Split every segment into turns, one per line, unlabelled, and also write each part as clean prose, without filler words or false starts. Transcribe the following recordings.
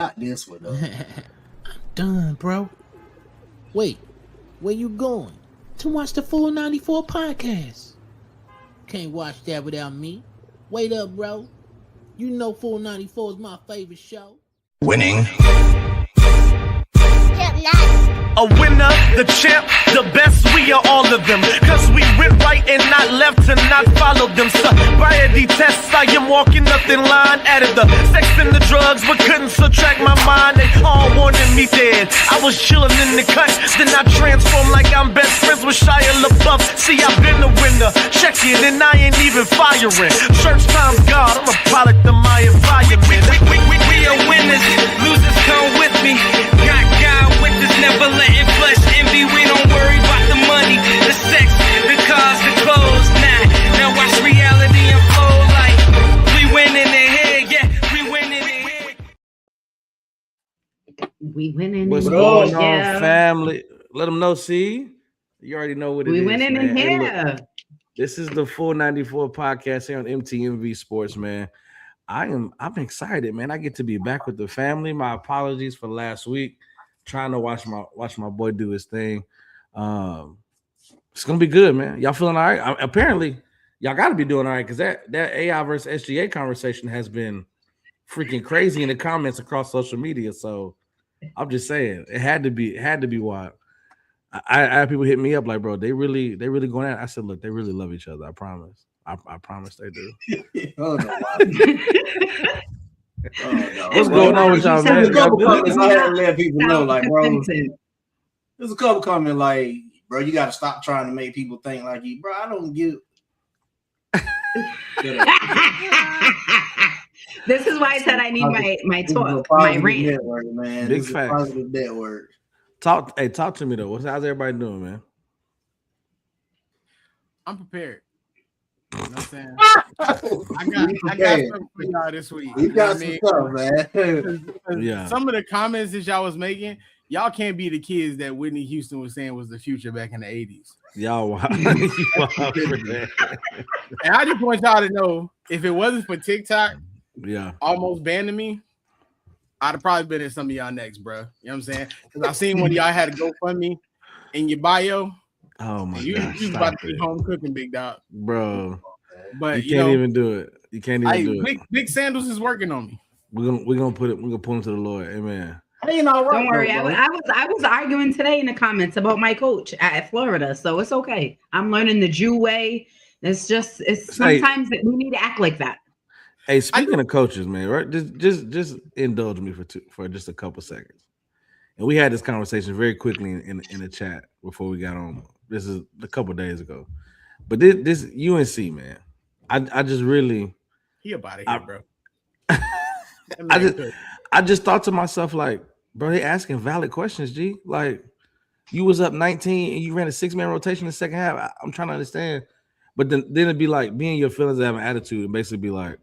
Not this one though.
Done, bro. Wait, where you going? To watch the full 94 podcast. Can't watch that without me. Wait up, bro. You know full 94 is my favorite show.
Winning.
A winner, the champ, the best, we are all of them. Cause we went right and not left and not followed them. Sobriety tests, I am walking nothing line. Added the sex and the drugs, but couldn't subtract my mind. They all wanted me dead. I was chilling in the cut, then I transformed like I'm best friends with Shai LaBeouf. See, I've been a winner, check it, and I ain't even firing. Church time's God, I'm a product of my environment. We are winners, losers come with me. Got God with us, never letting flesh envy. We don't worry about the money, the sex, the cars, the clothes. Now watch reality unfold like we winning in here, yeah, we winning in here.
We winning.
What's going on, family? Let them know. See, you already know what it is.
We winning in here.
Look, this is the full 94 podcast here on MTMV Sports, man. I'm excited, man. I get to be back with the family. My apologies for last week. Trying to watch my boy do his thing. It's gonna be good, man. Y'all feeling all right? Apparently, y'all got to be doing all right because that AI versus SGA conversation has been freaking crazy in the comments across social media. So I'm just saying it had to be wild. I had people hit me up like, bro, they really going at it. I said, look, they really love each other. I promise. I promise they do.
Oh, no,
What's going on with y'all, man?
There's a couple comments I had to let people know, like, bro. There's a couple comments like, bro, you got to stop trying to make people think like you, bro. I don't give.
This is why I said I need my talk, my rant.
Network, man.
Big
this
facts.
Positive network.
Talk to me though. How's everybody doing, man?
I'm prepared. You know what I'm saying? I got something for y'all this week.
We got some stuff, man.
Yeah.
Some of the comments that y'all was making, y'all can't be the kids that Whitney Houston was saying was the future back in the 80s.
Y'all wild.
And I just want y'all to know, if it wasn't for TikTok,
yeah,
almost banning me, I'd have probably been in some of y'all next, bro. You know what I'm saying? Because I seen when y'all had a GoFundMe in your bio.
Oh my
you
God!
You about to be home cooking, big dog,
bro.
But
you can't even do it. You can't even do
it. Big Sandals is working on me.
We're gonna pull him to the Lord. Amen.
Ain't all right.
Don't worry. I was arguing today in the comments about my coach at Florida, so it's okay. I'm learning the Jew way. It's sometimes we need to act like that.
Hey, speaking of coaches, man, right? Just indulge me for just a couple seconds. And we had this conversation very quickly in the chat before we got on. This is a couple days ago. But this UNC, man, I just really
he about it here, bro.
I just thought to myself, like, bro, they asking valid questions, G. Like, you was up 19 and you ran a 6-man rotation in the second half. I'm trying to understand. But then it'd be like being your feelings and having attitude and basically be like,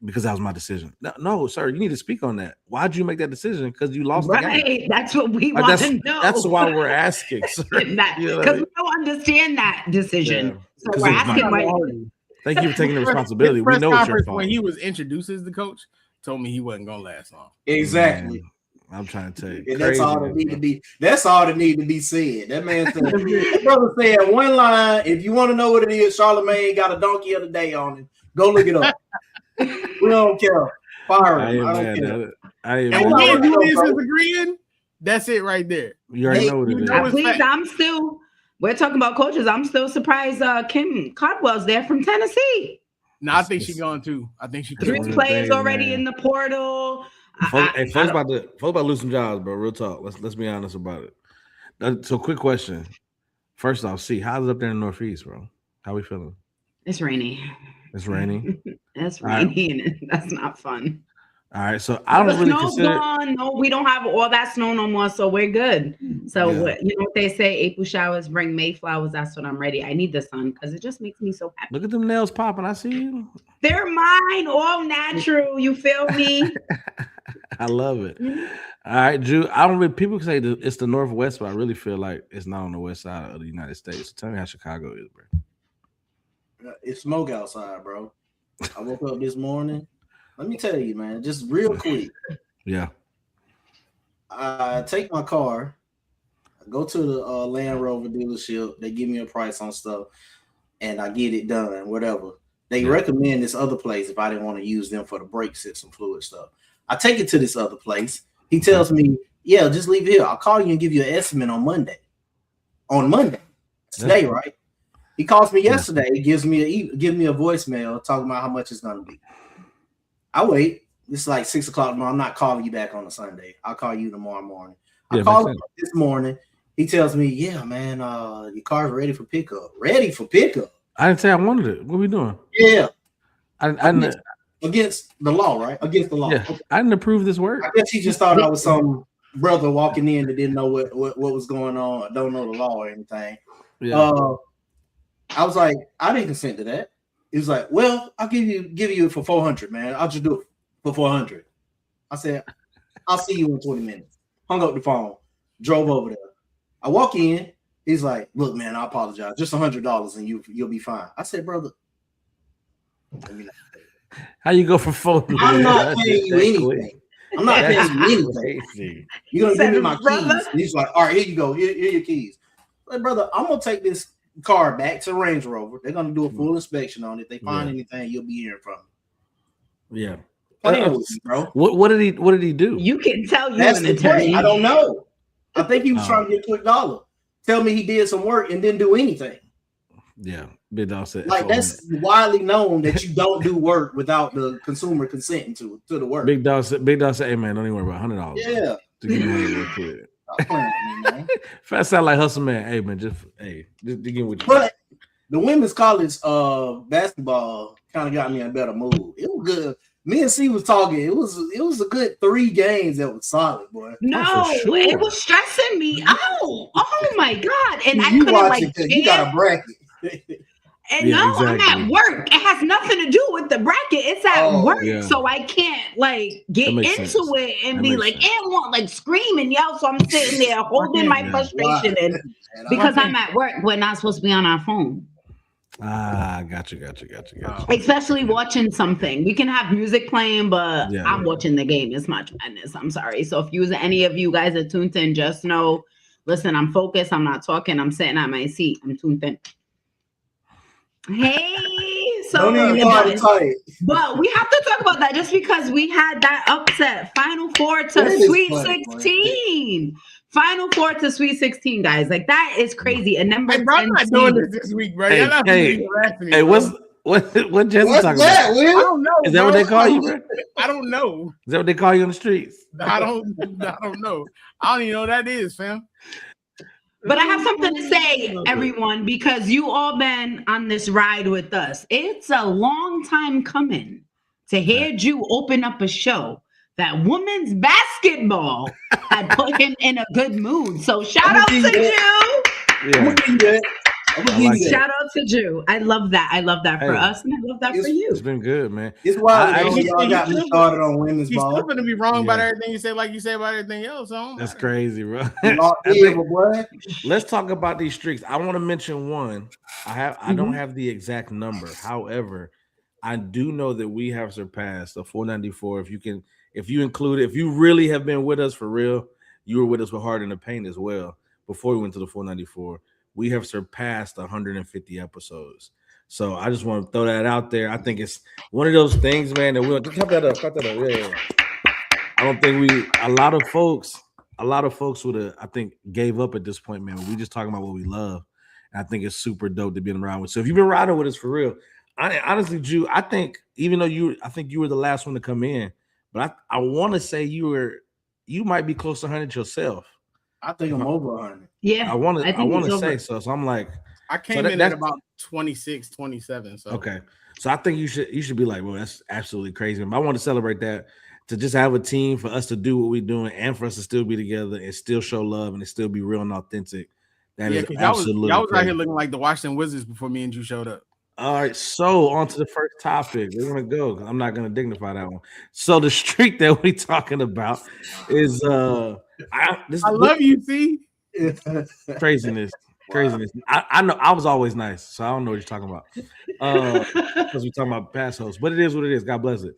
because that was my decision. No, sir, you need to speak on that. Why'd you make that decision? Because you lost the game.
That's what we want to know.
That's why we're asking, sir.
Because we don't understand that decision.
Yeah.
So we're asking
Thank you for taking the responsibility.
We
know it's your fault.
When he was introduced as the coach, told me he wasn't gonna last long.
Exactly.
Man, I'm trying to tell you.
And that's all that need to be. That's all that need to be said. That man said, that brother said one line. If you want to know what it is, Charlamagne got a donkey of the day on it. Go look it up. We don't care. Fire him. I don't care.
And when Julius is agreeing, that's it right there.
You already know what it is.
Please, we're talking about coaches. I'm still surprised Kim Caldwell's there from Tennessee.
No, I think she's going too. I think she
3 players already in the portal.
Folks about to lose some jobs, bro. Real talk. Let's be honest about it. So, quick question. First off, how's it up there in the Northeast, bro? How we feeling?
It's rainy.
It's rainy.
It's rainy, and that's not fun.
All right, so I don't really consider.
No, we don't have all that snow no more, so we're good. So you know what they say: April showers bring May flowers. That's what I'm ready. I need the sun because it just makes me so happy.
Look at them nails popping. I see you.
They're mine, all natural. You feel me?
I love it. All right, Drew. I don't really. People say that it's the Northwest, but I really feel like it's not on the west side of the United States. So tell me how Chicago is, bro.
It's smoke outside, bro. I woke up this morning. Let me tell you, man, just real quick.
Yeah.
I take my car, I go to the Land Rover dealership. They give me a price on stuff, and I get it done, whatever. They recommend this other place if I didn't want to use them for the brake system fluid stuff. I take it to this other place. He tells me, yeah, just leave it here. I'll call you and give you an estimate on Monday. On Monday. Today, right? He calls me yesterday. He gives me a voicemail talking about how much it's going to be. I wait. It's like 6 o'clock tomorrow. I'm not calling you back on a Sunday. I'll call you tomorrow morning. I call him this morning. He tells me, yeah, man, your car's ready for pickup. Ready for pickup.
I didn't say I wanted it. What are we doing?
Yeah.
Against
the law, right? Against the law.
Yeah. Okay. I didn't approve this work.
I guess he just thought I was some brother walking in that didn't know what was going on. Don't know the law or anything. Yeah. I was like, I didn't consent to that. He was like, well, I'll give you it for $400, man. I'll just do it for $400. I said, I'll see you in 20 minutes. Hung up the phone, drove over there. I walk in. He's like, look, man, I apologize. Just $100 and you'll be fine. I said, brother,
how you go for $400?
I'm not paying you anything. I'm not paying you anything. You're gonna give me my keys. And he's like, all right, here you go. Here are your keys. Like, brother, I'm gonna take this car back to Range Rover. They're gonna do a full inspection on it. If they find anything, you'll be hearing from me.
Yeah.
Bro.
What did he do?
You can tell you
That's
an
the
attorney.
I don't know. I think he was trying to get a quick dollar. Tell me he did some work and didn't do anything.
Yeah, Big Dog said
like that's widely known that you don't do work without the consumer consenting to the work.
Big Dog said, hey man, don't even worry about $100.
Yeah.
To get money real quick. Fast sound like hustle man. Hey man, just begin with you.
But the women's college basketball kind of got me in a better mood. It was good. Me and C was talking. It was a good 3 games that was solid, boy.
No, it was stressing me out. Oh my god! And I couldn't
you got a bracket.
And exactly. I'm at work. It has nothing to do with the bracket. It's at work, so I can't get into it and be like, and want scream and yell. So I'm sitting there holding my frustration in because I'm at work. We're not supposed to be on our phone.
Got you.
Especially watching something. We can have music playing, but I'm watching the game. It's March Madness. I'm sorry. So if any of you guys are tuned in, just know, listen, I'm focused. I'm not talking. I'm sitting at my seat. I'm tuned in. Hey, so but we have to talk about that just because we had that upset. Final Four to Sweet 16. Final Four to Sweet 16, guys. That is crazy. And number 10
I'm not doing this week, bro.
Hey, what Jesse talking about?
I don't know.
Is that what they call you, bro?
I don't know.
Is that what they call you on the streets?
I don't know. I don't even know what that is, fam.
But I have something to say, everyone, because you all been on this ride with us. It's a long time coming to hear you open up a show that women's basketball had put him in a good mood. So shout out to you. Shout out to Drew. I love that. I love that for us, and I love that for you.
It's been good, man.
It's wild. Y'all got me started on women's ball.
You're still going to be wrong about everything you say, like you say about everything else.
That's crazy, bro. Let's talk about these streaks. I want to mention one. I don't have the exact number. However, I do know that we have surpassed the 494. If you really have been with us for real, you were with us with Heart in the Paint as well before we went to the 494. We have surpassed 150 episodes. So I just want to throw that out there. I think it's one of those things, man, that we'll cut that up. Yeah. I don't think a lot of folks would have, I think, gave up at this point, man. We just talking about what we love. And I think it's super dope to be around with. So if you've been riding with us for real, honestly, Drew, I think even though I think you were the last one to come in, but I want to say you might be close to 100 yourself.
I think I'm over 100.
Yeah,
I want to say so. So I'm like,
I came in at about 26, 27. So
okay. So I think you should be like, well, that's absolutely crazy. But I want to celebrate that, to just have a team for us to do what we're doing and for us to still be together and still show love and still be real and authentic. That is absolutely
y'all was out here looking like the Washington Wizards before me and you showed up.
All right, so on to the first topic. We're gonna go. I'm not gonna dignify that one. So the streak that we're talking about is I
love you, see.
Craziness. I know I was always nice, so I don't know what you're talking about. Because we're talking about past hosts, but it is what it is. God bless it.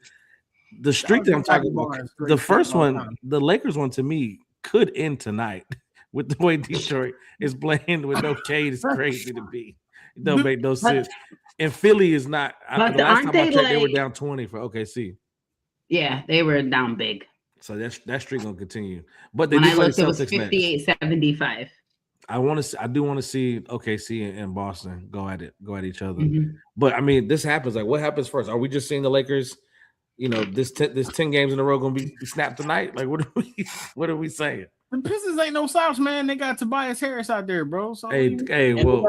The streak that I'm talking about, the first one, the Lakers one to me could end tonight with the way Detroit is playing with no Cade. It's crazy to be. It don't make no sense. And Philly is not.
But
The last time I checked,
like,
they were down 20 for OKC.
Yeah, they were down big.
So that streak gonna continue. But they
when
do
I
play
looked, it was
Celtics
58-75.
I do want to see OKC and Boston go at each other.
Mm-hmm.
But I mean, this happens. Like, what happens first? Are we just seeing the Lakers? You know, this 10 games in a row gonna be snapped tonight. Like, what are we saying?
The Pistons ain't no slouch, man. They got Tobias Harris out there, bro. So
Hey, whoa.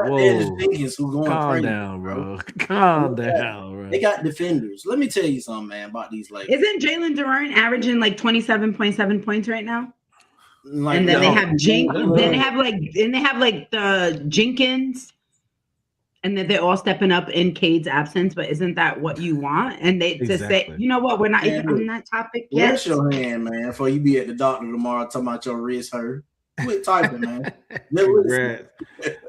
Calm down, bro. Calm down, bro.
They got defenders. Let me tell you something, man, about these Lakers.
Isn't Jalen Durant averaging like 27.7 points right now? Like, and then they have they have like the Jenkins, and then they're all stepping up in Cade's absence. But isn't that what you want? And they to say, you know what, we're not even on that topic yet.
Wash your hand, man, before you be at the doctor tomorrow talking about your wrist hurt. Quit typing, man.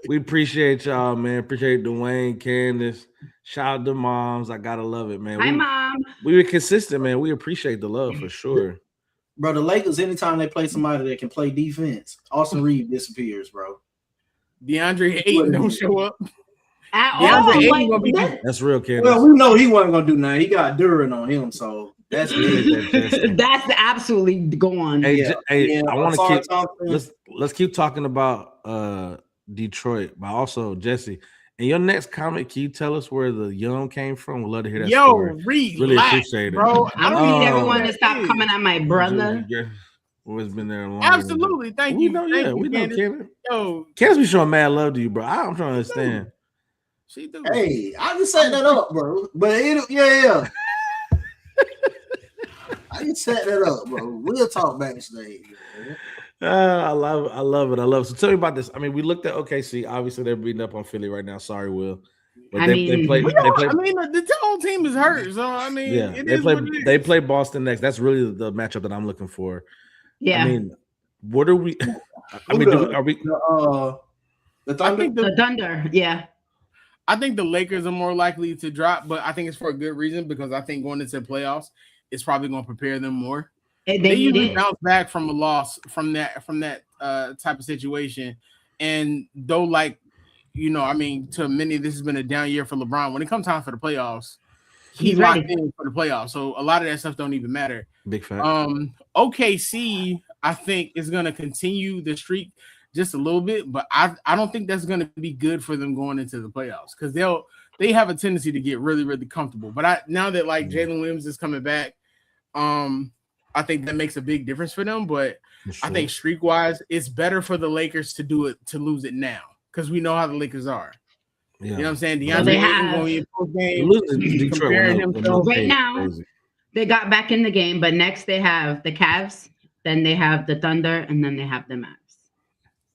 We appreciate y'all, man. Appreciate Dwayne, Candace. Shout out to moms. I gotta love it, man.
Hi, Mom.
We were consistent, man. We appreciate the love for sure.
Bro, the Lakers, anytime they play somebody that can play defense, Austin Reeves disappears, bro.
DeAndre Ayton don't show up.
That's real, Candace.
Well, we know he wasn't gonna do nothing. He got Durant on him, so that's
that's absolutely gone.
Hey, I want to keep let's keep talking about Detroit, but also Jesse. In your next comment, can you tell us where the young came from? We'd love to hear that story.
Really appreciate it, bro.
I don't need everyone to stop coming at my brother.
Always been there long.
Absolutely, thank you.
We know Candace. Yo, Candace be showing mad love to you, bro. I'm trying to understand.
She do.
Hey, I just set that up, bro. But yeah. I just set that up, bro. We'll talk backstage.
I love it. So tell me about this. I mean, we looked at OKC. Obviously, they're beating up on Philly right now. Sorry, Will. But they play.
I mean, the whole team is hurt. So I mean,
yeah, they play Boston next. That's really the matchup that I'm looking for.
Yeah.
I mean, what are we? I mean, are we?
The Thunder.
I think
the Thunder. Yeah.
I think the Lakers are more likely to drop, but I think it's for a good reason because I think going into the playoffs, it's probably going to prepare them more. They usually bounce back from a loss from that type of situation, and though, like, you know, I mean, to many, this has been a down year for LeBron. When it comes time for the playoffs, he's locked in for the playoffs. So a lot of that stuff don't even matter.
Big fact.
OKC, I think, is going to continue the streak just a little bit, but I don't think that's going to be good for them going into the playoffs because they have a tendency to get really, really comfortable. But now that like Jalen Williams is coming back, I think that makes a big difference for them. But I think streak wise, it's better for the Lakers to do it to lose it now because we know how the Lakers are. Yeah. You know what I'm saying? DeAndre going in post game, comparing himself
right now. They got back in the game, but next they have the Cavs, then they have the Thunder, and then they have the Mavs.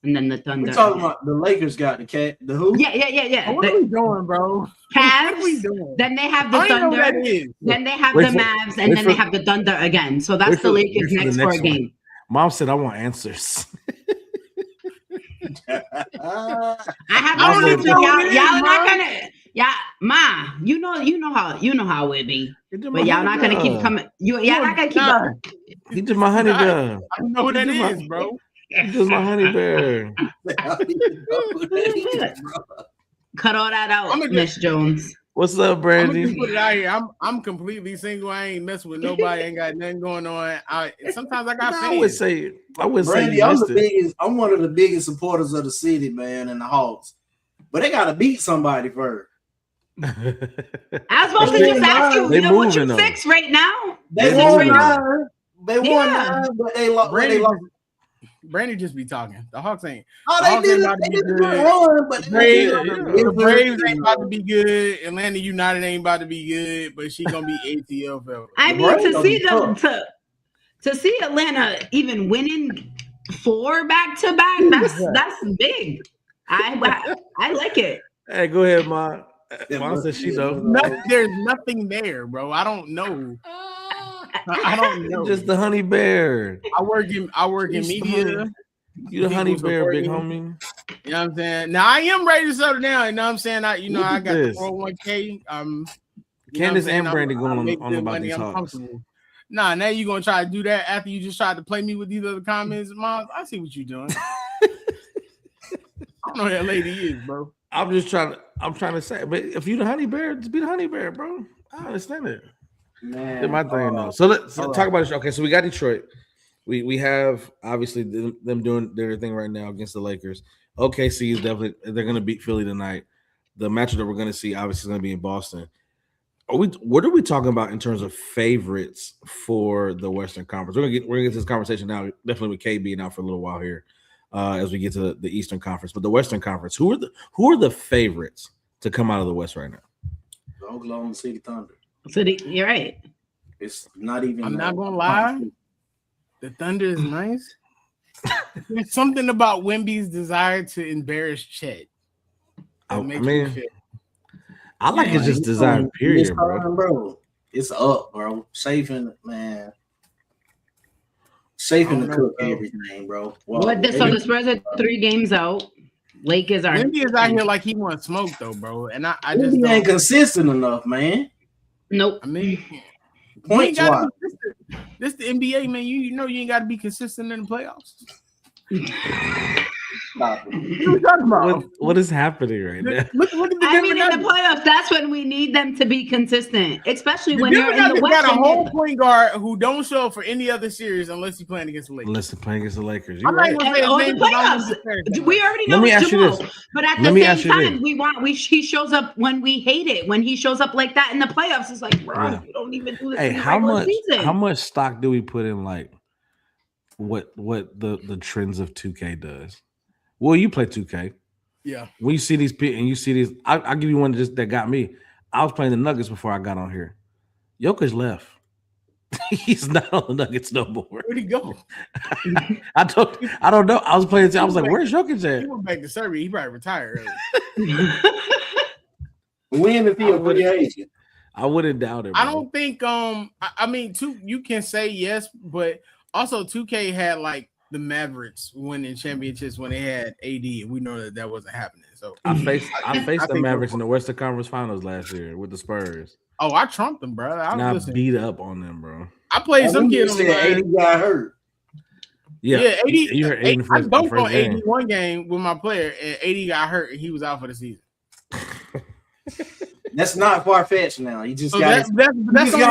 And then the Thunder.
We're talking about the Lakers got the who?
Yeah.
What are we doing, bro?
Cavs. What are we doing? Then they have the Thunder. Then they have the Mavs, and then they have the Thunder again. So that's the Lakers next for a game.
Mom said, "I want answers."
I have no answers. Y'all not gonna. Yeah, Ma. You know how it be. But y'all not gonna keep coming. Y'all not gonna keep up.
He did my honey bear.
I know what that is, bro.
He does my honey bear.
Cut all that out, Miss Jones.
What's up, Brandy?
I'm gonna put it out here. I'm completely single. I ain't messing with nobody. Ain't got nothing going on. Sometimes I got.
I would say.
Brandy, I'm one of the biggest supporters of the city, man, and the Hawks. But they gotta beat somebody first.
I was supposed to just ask you. You know what you fix right now?
They won 9. They won 9, but they lost.
Brandy just be talking. The Hawks ain't.
Oh, they did not be good.
The Braves ain't about to be good. Atlanta United ain't about to be good, but she gonna be ATL forever.
I mean, to see Atlanta even winning 4 back-to-back, that's big. I like it.
Hey, go ahead, Ma. Mom said she know.
There's nothing there, bro. I don't know. I don't know.
Just the honey bear.
I work in media.
You the honey bear, big homie.
You know what I'm saying? Now I am ready to settle down. You know what I'm saying? I got the 401k.
Candace and Brandy going on about these Hawks.
Nah, now you gonna try to do that after you just tried to play me with these other comments, Mom. I see what you're doing. I don't know who that lady is, bro.
I'm trying to say, but if you the honey bear, just be the honey bear, bro. I understand it.
Man,
It's my thing though. So let's talk about it. Okay, so we got Detroit. We have obviously them doing their thing right now against the Lakers. OKC is definitely they're gonna beat Philly tonight. The matchup that we're gonna see obviously is gonna be in Boston. What are we talking about in terms of favorites for the Western Conference? We're gonna get to this conversation now, definitely with KB now for a little while here, as we get to the Eastern Conference. But the Western Conference, who are the favorites to come out of the West right now?
The Oklahoma City Thunder.
You're right.
It's not even.
I'm not gonna lie. The Thunder is nice. There's something about Wemby's desire to embarrass Chet.
I mean, I like his just desire, period,
bro. It's up, bro. Saving, man. Saving the cook everything, bro.
Wow. So the Spurs are 3 games out. Lakers are.
Wemby is out here like he wants smoke, though, bro. And I just
ain't consistent enough, man.
Nope.
I mean,
points wise.
This the NBA, man. You know you ain't got to be consistent in the playoffs.
What is happening right now?
Look at the
I mean, in the playoffs, that's when we need them to be consistent, especially when you're in the West.
Got a whole point guard who don't show up for any other series unless he's playing against the Lakers.
Unless he's playing against the Lakers.
I'm not going to say the playoffs. We already know it's Jamal. But at the same time, he shows up when we hate it. When he shows up like that in the playoffs, it's like, bro, you don't even do this.
Hey, how much stock do we put in like what the trends of 2K does? Well, you play 2K.
Yeah.
When you see these people and you see these, I'll give you one that got me. I was playing the Nuggets before I got on here. Jokic left. He's not on the Nuggets no more.
Where'd he go?
I don't know. I was playing. I was like, "Where's Jokic at?"
He went back to Serbia. He probably retired
early. When if he a free agent?
I wouldn't doubt it.
Bro. I don't think. I mean, you can say yes, but also 2K had like the Mavericks winning championships when they had AD, and we know that wasn't happening. So
I faced the Mavericks in the Western Conference Finals last year with the Spurs.
Oh, I trumped them, bro.
I beat up on them, bro.
I played some kids.
AD got hurt.
Yeah, AD.
You heard AD
I dunked on AD one game with my player, and AD got hurt, and he was out for the season.
That's not far fetched now. He just got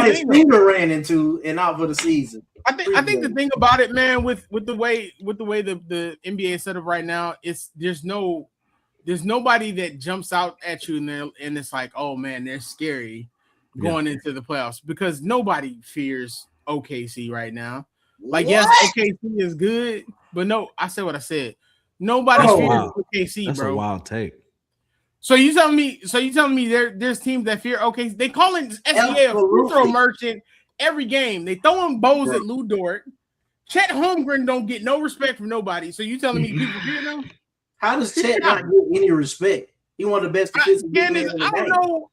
his finger ran into and out for the season.
I think the thing about it, man, with the way the NBA is set up right now, there's nobody that jumps out at you and it's like, oh man, they're scary going into the playoffs because nobody fears OKC right now. Like, yes, OKC is good, but no, I said what I said. Nobody fears OKC,
That's
bro.
That's a wild take.
So you telling me there's teams that fear OKC? They call it SBA a free throw merchant every game. They throwing bows at Lou Dort. Chet Holmgren don't get no respect from nobody. So you telling me people fear them?
How does Chet not get any respect? He one of the best defensive players in the game.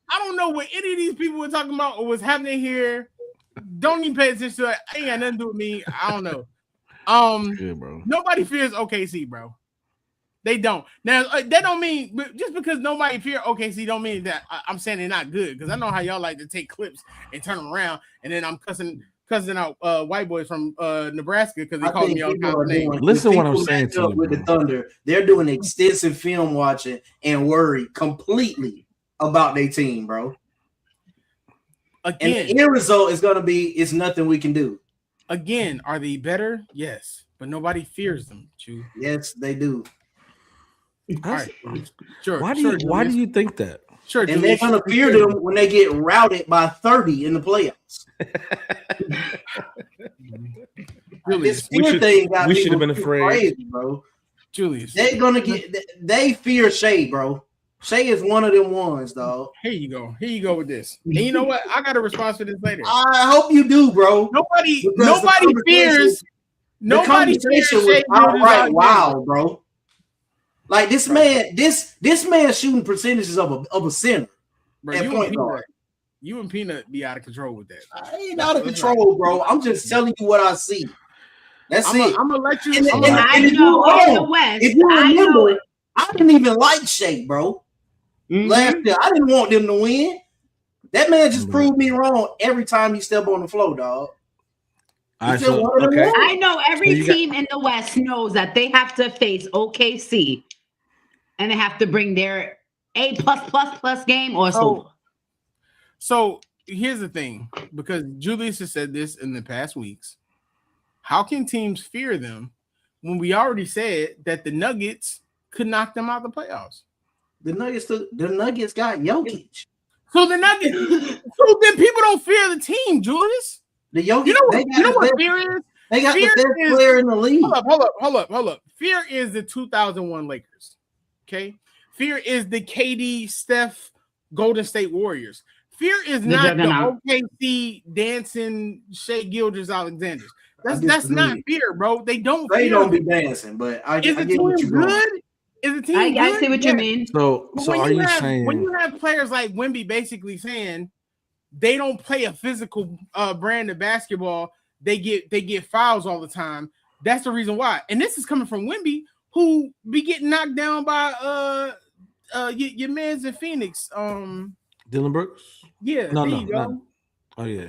I don't know what any of these people were talking about or was happening here. Don't even pay attention to it. Ain't got nothing to do with me. I don't know.
Yeah, bro.
Nobody fears OKC, bro. They don't. Now that don't mean just because nobody fear OKC don't mean that I'm saying they're not good. Because I know how y'all like to take clips and turn them around, and then I'm cussing out white boys from Nebraska because they call me all kinds of names.
Listen to what I'm saying to you,
with the Thunder. They're doing extensive film watching and worry completely about their team, bro.
Again,
and the end result is going to be it's nothing we can do.
Again, are they better? Yes, but nobody fears them. Chew.
Yes, they do.
All right. Sure.
Why do you think that?
Sure.
And they're going to fear them when they get routed by 30 in the playoffs.
Julius, we should have been afraid,
crazy, bro.
Julius,
they're going to get. They fear Shai, bro. Shai is one of them ones, dog.
Here you go with this. And you know what? I got a response for this later.
I hope you do, bro.
Nobody fears. Nobody fears Shai.
Outright wild, bro. Like this man, this man shooting percentages of a center.
Bro, you and Peanut be out of control with that.
I ain't out of control, bro. I'm just telling you what I see. That's it.
I'm gonna let you.
If you remember, I didn't even like Shai, bro. Last year, I didn't want them to win. That man just proved me wrong every time he stepped on the floor, dog.
All right,
okay.
I know every team in the West knows that they have to face OKC, and they have to bring their A+++ game or it's over.
So here's the thing, because Julius has said this in the past weeks. How can teams fear them when we already said that the Nuggets could knock them out of the playoffs?
The Nuggets got Jokic.
So the Nuggets. So then people don't fear the team, Julius.
The Jokic.
You know what fear is?
They got
fear
the best player in the league.
Hold up. Fear is the 2001 Lakers. Okay. Fear is the KD, Steph, Golden State Warriors. Fear is not the OKC dancing Shai Gilgeous-Alexander. That's not fear, bro. They don't
be dancing, but I get what you're
good? Is the team good?
I see what you mean.
So are you saying
when you have players like Wemby basically saying they don't play a physical brand of basketball, they get fouls all the time. That's the reason why. And this is coming from Wemby, who be getting knocked down by your man's in Phoenix.
Dylan Brooks?
Yeah,
no. Oh yeah,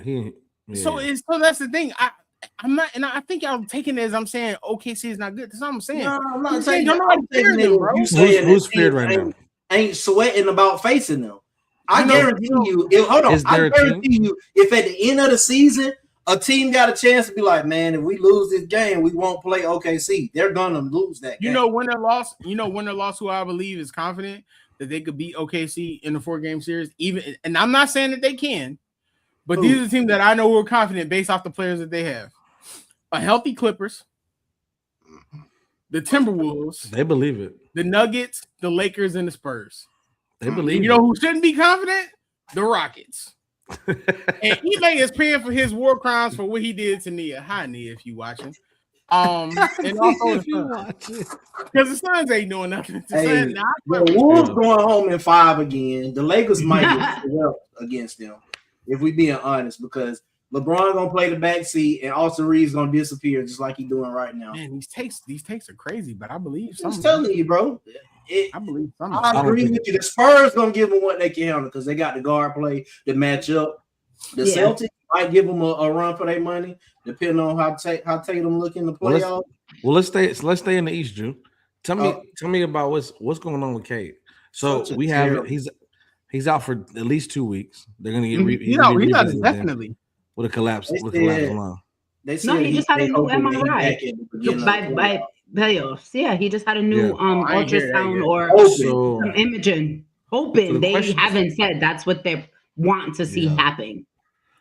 So that's the thing. I'm not, and I think y'all taking it as I'm saying OKC is not good. That's what I'm saying.
No, I'm not saying
don't know how to fear them, bro.
You saying
who's feared right now?
Ain't sweating about facing them. I guarantee you. I guarantee you, if at the end of the season a team got a chance to be like, man, if we lose this game, we won't play OKC. They're gonna lose that game.
You know when they lost. Who I believe is confident that they could beat OKC in the 4-game series. Even, and I'm not saying that they can, but these are the teams that I know who are confident based off the players that they have. A healthy Clippers, the Timberwolves.
They believe it.
The Nuggets, the Lakers, and the Spurs.
They believe
you know who shouldn't be confident? The Rockets. And Eli is paying for his war crimes for what he did to Nia. Hi, Nia, if you watching. And also because the Suns ain't doing nothing.
The Wolves going home in 5 again. The Lakers might get well against them, if we being honest, because LeBron gonna play the backseat and Austin Reeves gonna disappear just like he's doing right now.
Man, these takes are crazy, but I believe
I'm telling you, bro.
I believe something.
I agree with you. The Spurs gonna give them what they can handle because they got the guard play to match up. The Celtics might give them a run for their money, depending on how Tatum look in the playoffs.
Well, let's stay in the East, Drew. Tell me about what's going on with Cade. So we have he's out for at least 2 weeks. They're gonna get
he's out definitely
with a collapse. Lung.
He just had a new MRI by playoffs. Yeah, he just had a new ultrasound or some imaging. Hoping they haven't said that's what they want to see happen.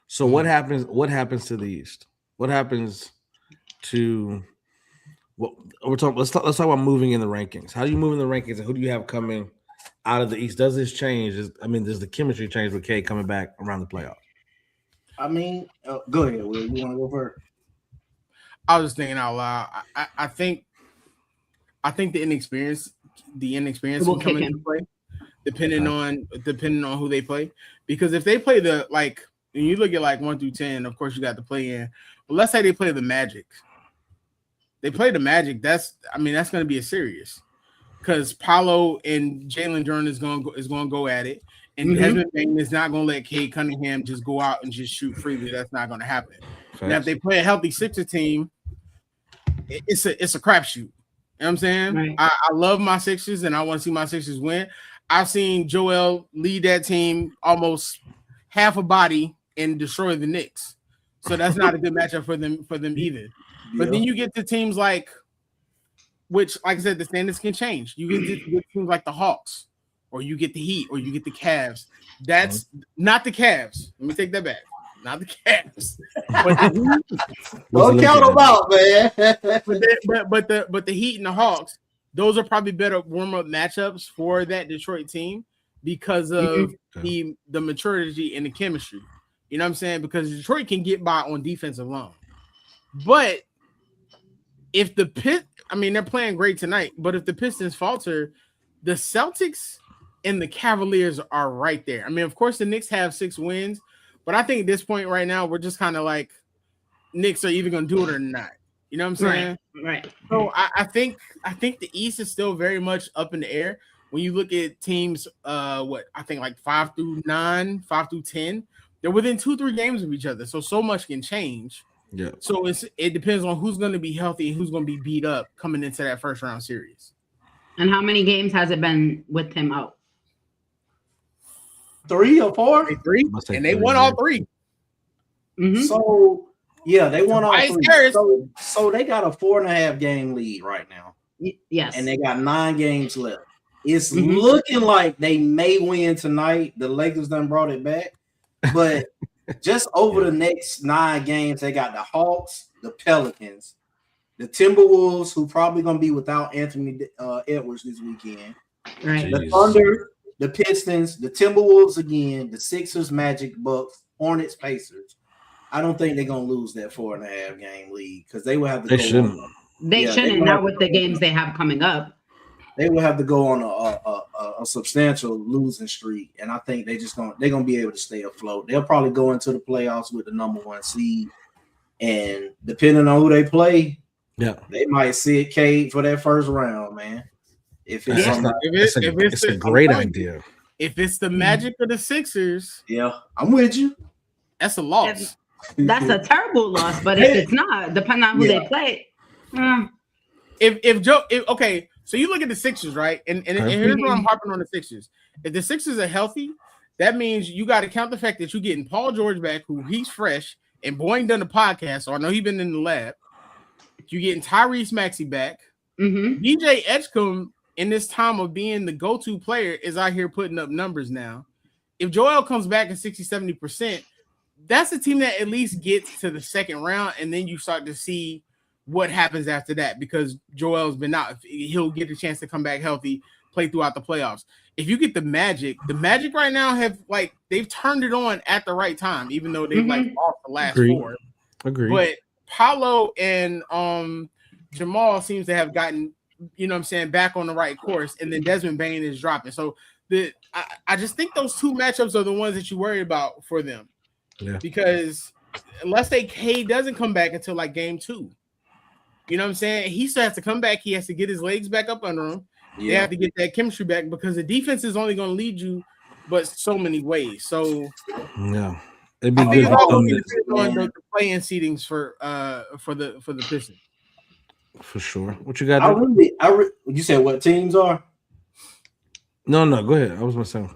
So what happens? What happens to the East? What happens to what we're talking? Let's talk about moving in the rankings. How do you move in the rankings, and who do you have coming out of the East? Does this change? Does the chemistry change with Cade coming back around the playoffs?
Go ahead, Will. You want to go first?
I was just thinking out loud. I think the inexperience will come into play, depending on who they play. Because if they play when you look at 1 through 10, of course you got to play in. But let's say they play the Magic. They play the Magic. That's going to be a serious, because Paolo and Jalen Duren is going to go at it, and Desmond Bain is not going to let Cade Cunningham just go out and just shoot freely. That's not going to happen. Now, if they play a healthy Sixers team, it's a crapshoot. You know what I'm saying? Right. I love my Sixers, and I want to see my Sixers win. I've seen Joel lead that team almost half a body and destroy the Knicks. So that's not a good matchup for them either. But then you get to teams which, like I said, the standards can change. You get to teams like the Hawks, or you get the Heat, or you get the Cavs. That's not the Cavs. Let me take that back. Not the Cavs.
Don't count them out, man.
but the Heat and the Hawks, those are probably better warm-up matchups for that Detroit team because of the maturity and the chemistry. You know what I'm saying? Because Detroit can get by on defense alone. But if they're playing great tonight, but if the Pistons falter, the Celtics and the Cavaliers are right there. Of course, the Knicks have 6 wins, but I think at this point right now, we're just kind of like Knicks are either going to do it or not. You know what I'm saying?
Right.
So I think the East is still very much up in the air. When you look at teams, 5 through 9, 5 through 10, they're within 2-3 games of each other. So much can change.
Yeah.
So it depends on who's going to be healthy and who's going to be beat up coming into that first round series.
And how many games has it been with him out?
3 or 4?
Three, and they won all 3.
Mm-hmm.
So yeah, they won all 3.
Harris.
So they got a 4.5 game lead right now.
Yes.
And they got 9 games left. It's looking like they may win tonight. The Lakers done brought it back. But just over the next 9 games, they got the Hawks, the Pelicans, the Timberwolves, who probably going to be without Anthony Edwards this weekend.
Right.
The Thunder, the Pistons, the Timberwolves again, the Sixers, Magic, Bucks, Hornets, Pacers. I don't think they're going to lose that 4.5 game lead because they will have to
They
go
shouldn't.
on.
They shouldn't, not with the games they have coming up.
They will have to go on a substantial losing streak, and I think they're gonna be able to stay afloat. They'll probably go into the playoffs with the number 1 seed, and depending on who they play, they might sit Cade for that first round, man. If it's
a great idea.
If it's the Magic or the Sixers,
I'm with you.
That's a loss.
That's a terrible loss, but if it's not, depending on who they play.
Okay, so you look at the Sixers, right? And here's where I'm harping on the Sixers. If the Sixers are healthy, that means you got to count the fact that you're getting Paul George back, who he's fresh, and Boyne done the podcast, so I know he's been in the lab. You're getting Tyrese Maxey back. DJ Edgecombe, in this time of being the go-to player, is out here putting up numbers now. If Joel comes back at 60-70%, that's a team that at least gets to the second round, and then you start to see what happens after that because Joel's been out. He'll get a chance to come back healthy, play throughout the playoffs. If you get the Magic right now they've turned it on at the right time, even though they've lost the last 4.
Agreed.
But Paolo and Jamal seems to have gotten, back on the right course, and then Desmond Bane is dropping. So I just think those 2 matchups are the ones that you worry about for them.
Yeah.
Because unless Cade doesn't come back until game 2. You know what I'm saying? He still has to come back. He has to get his legs back up under him. Yeah. They have to get that chemistry back because the defense is only going to lead you but so many ways. So
it'd be good
on the play-in seedings for the Pistons.
For sure. What you got?
You said what teams are?
No, go ahead. I was gonna say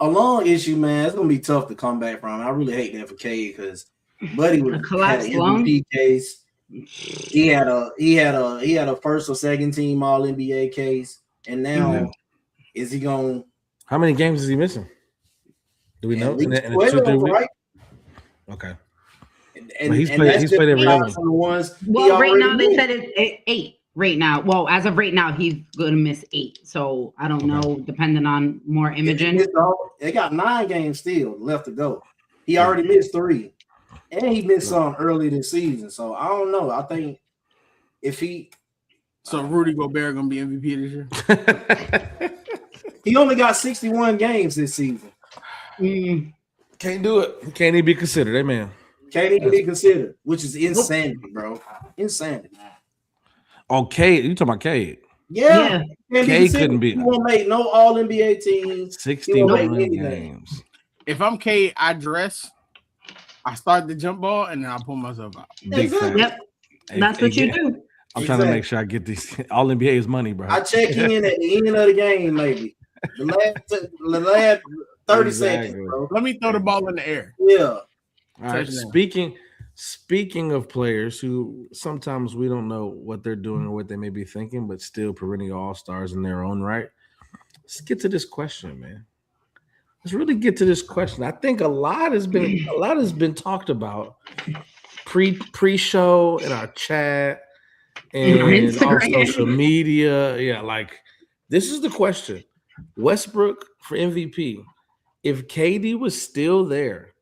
a long issue, man. It's gonna be tough to come back from. I really hate that for Cade because Buddy had an MVP case. He had a first or second team All NBA case, and now is he going?
How many games is he missing? Do we know? In
12, right?
Okay.
And
he's played every other
one.
Well, right now they said it's 8. Right now, well, as of right now, he's going to miss 8. So I don't know, depending on more imaging.
They got 9 games still left to go. He already missed 3. And he missed some early this season. So I don't know. I think if
So Rudy Gobert gonna be MVP this
year? He only got 61 games this season.
Can't do it. Can't even be considered. Amen.
Can't even be considered, which is insanity, bro. Insanity.
Oh, Cade. You talking about Cade?
Yeah.
Cade couldn't be.
He won't make no All NBA teams.
61 games.
If I'm Cade, I dress. I start the jump ball and then I pull myself out.
Big fan.
Yep. That's what you do.
I'm trying to make sure I get these All NBA is money, bro.
I check in at the end of the game, maybe. The last 30 seconds, bro.
Let me throw the ball in the air.
Yeah.
All right. Speaking of players who sometimes we don't know what they're doing or what they may be thinking, but still perennial all-stars in their own right. Let's get to this question, man. Let's really get to this question. I think a lot has been talked about pre-show in our chat and on social media. Yeah, this is the question. Westbrook for MVP. If KD was still there,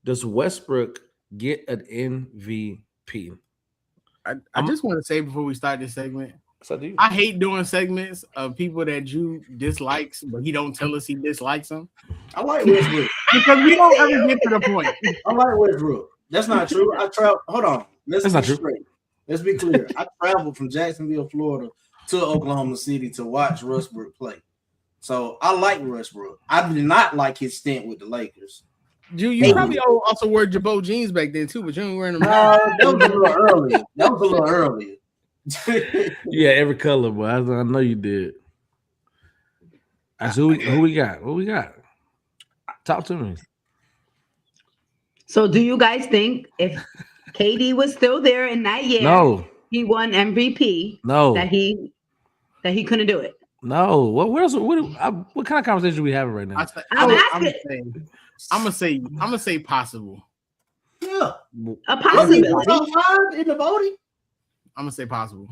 does Westbrook get an MVP?
I just want to say before we start this segment,
So
I hate doing segments of people that Drew dislikes, but he don't tell us he dislikes them.
I like Westbrook
because we don't ever get to the point.
I like Westbrook. That's not true. I travel. Hold on.
That's not true.
Straight. Let's be clear. I traveled from Jacksonville, Florida, to Oklahoma City to watch Westbrook play. So I like Westbrook. I did not like his stint with the Lakers.
You probably also wore Jabot jeans back then too, but you ain't wearing them.
That was a little early. That was a little early.
Yeah, every color, boy. I know you did. That's who we got? What we got? Talk to me.
So, do you guys think if KD was still there in that year, he won MVP? That he couldn't do it.
No. What kind of conversation are we having right now?
I'm gonna say possible.
Yeah,
a possibility
in the voting.
I'm gonna say possible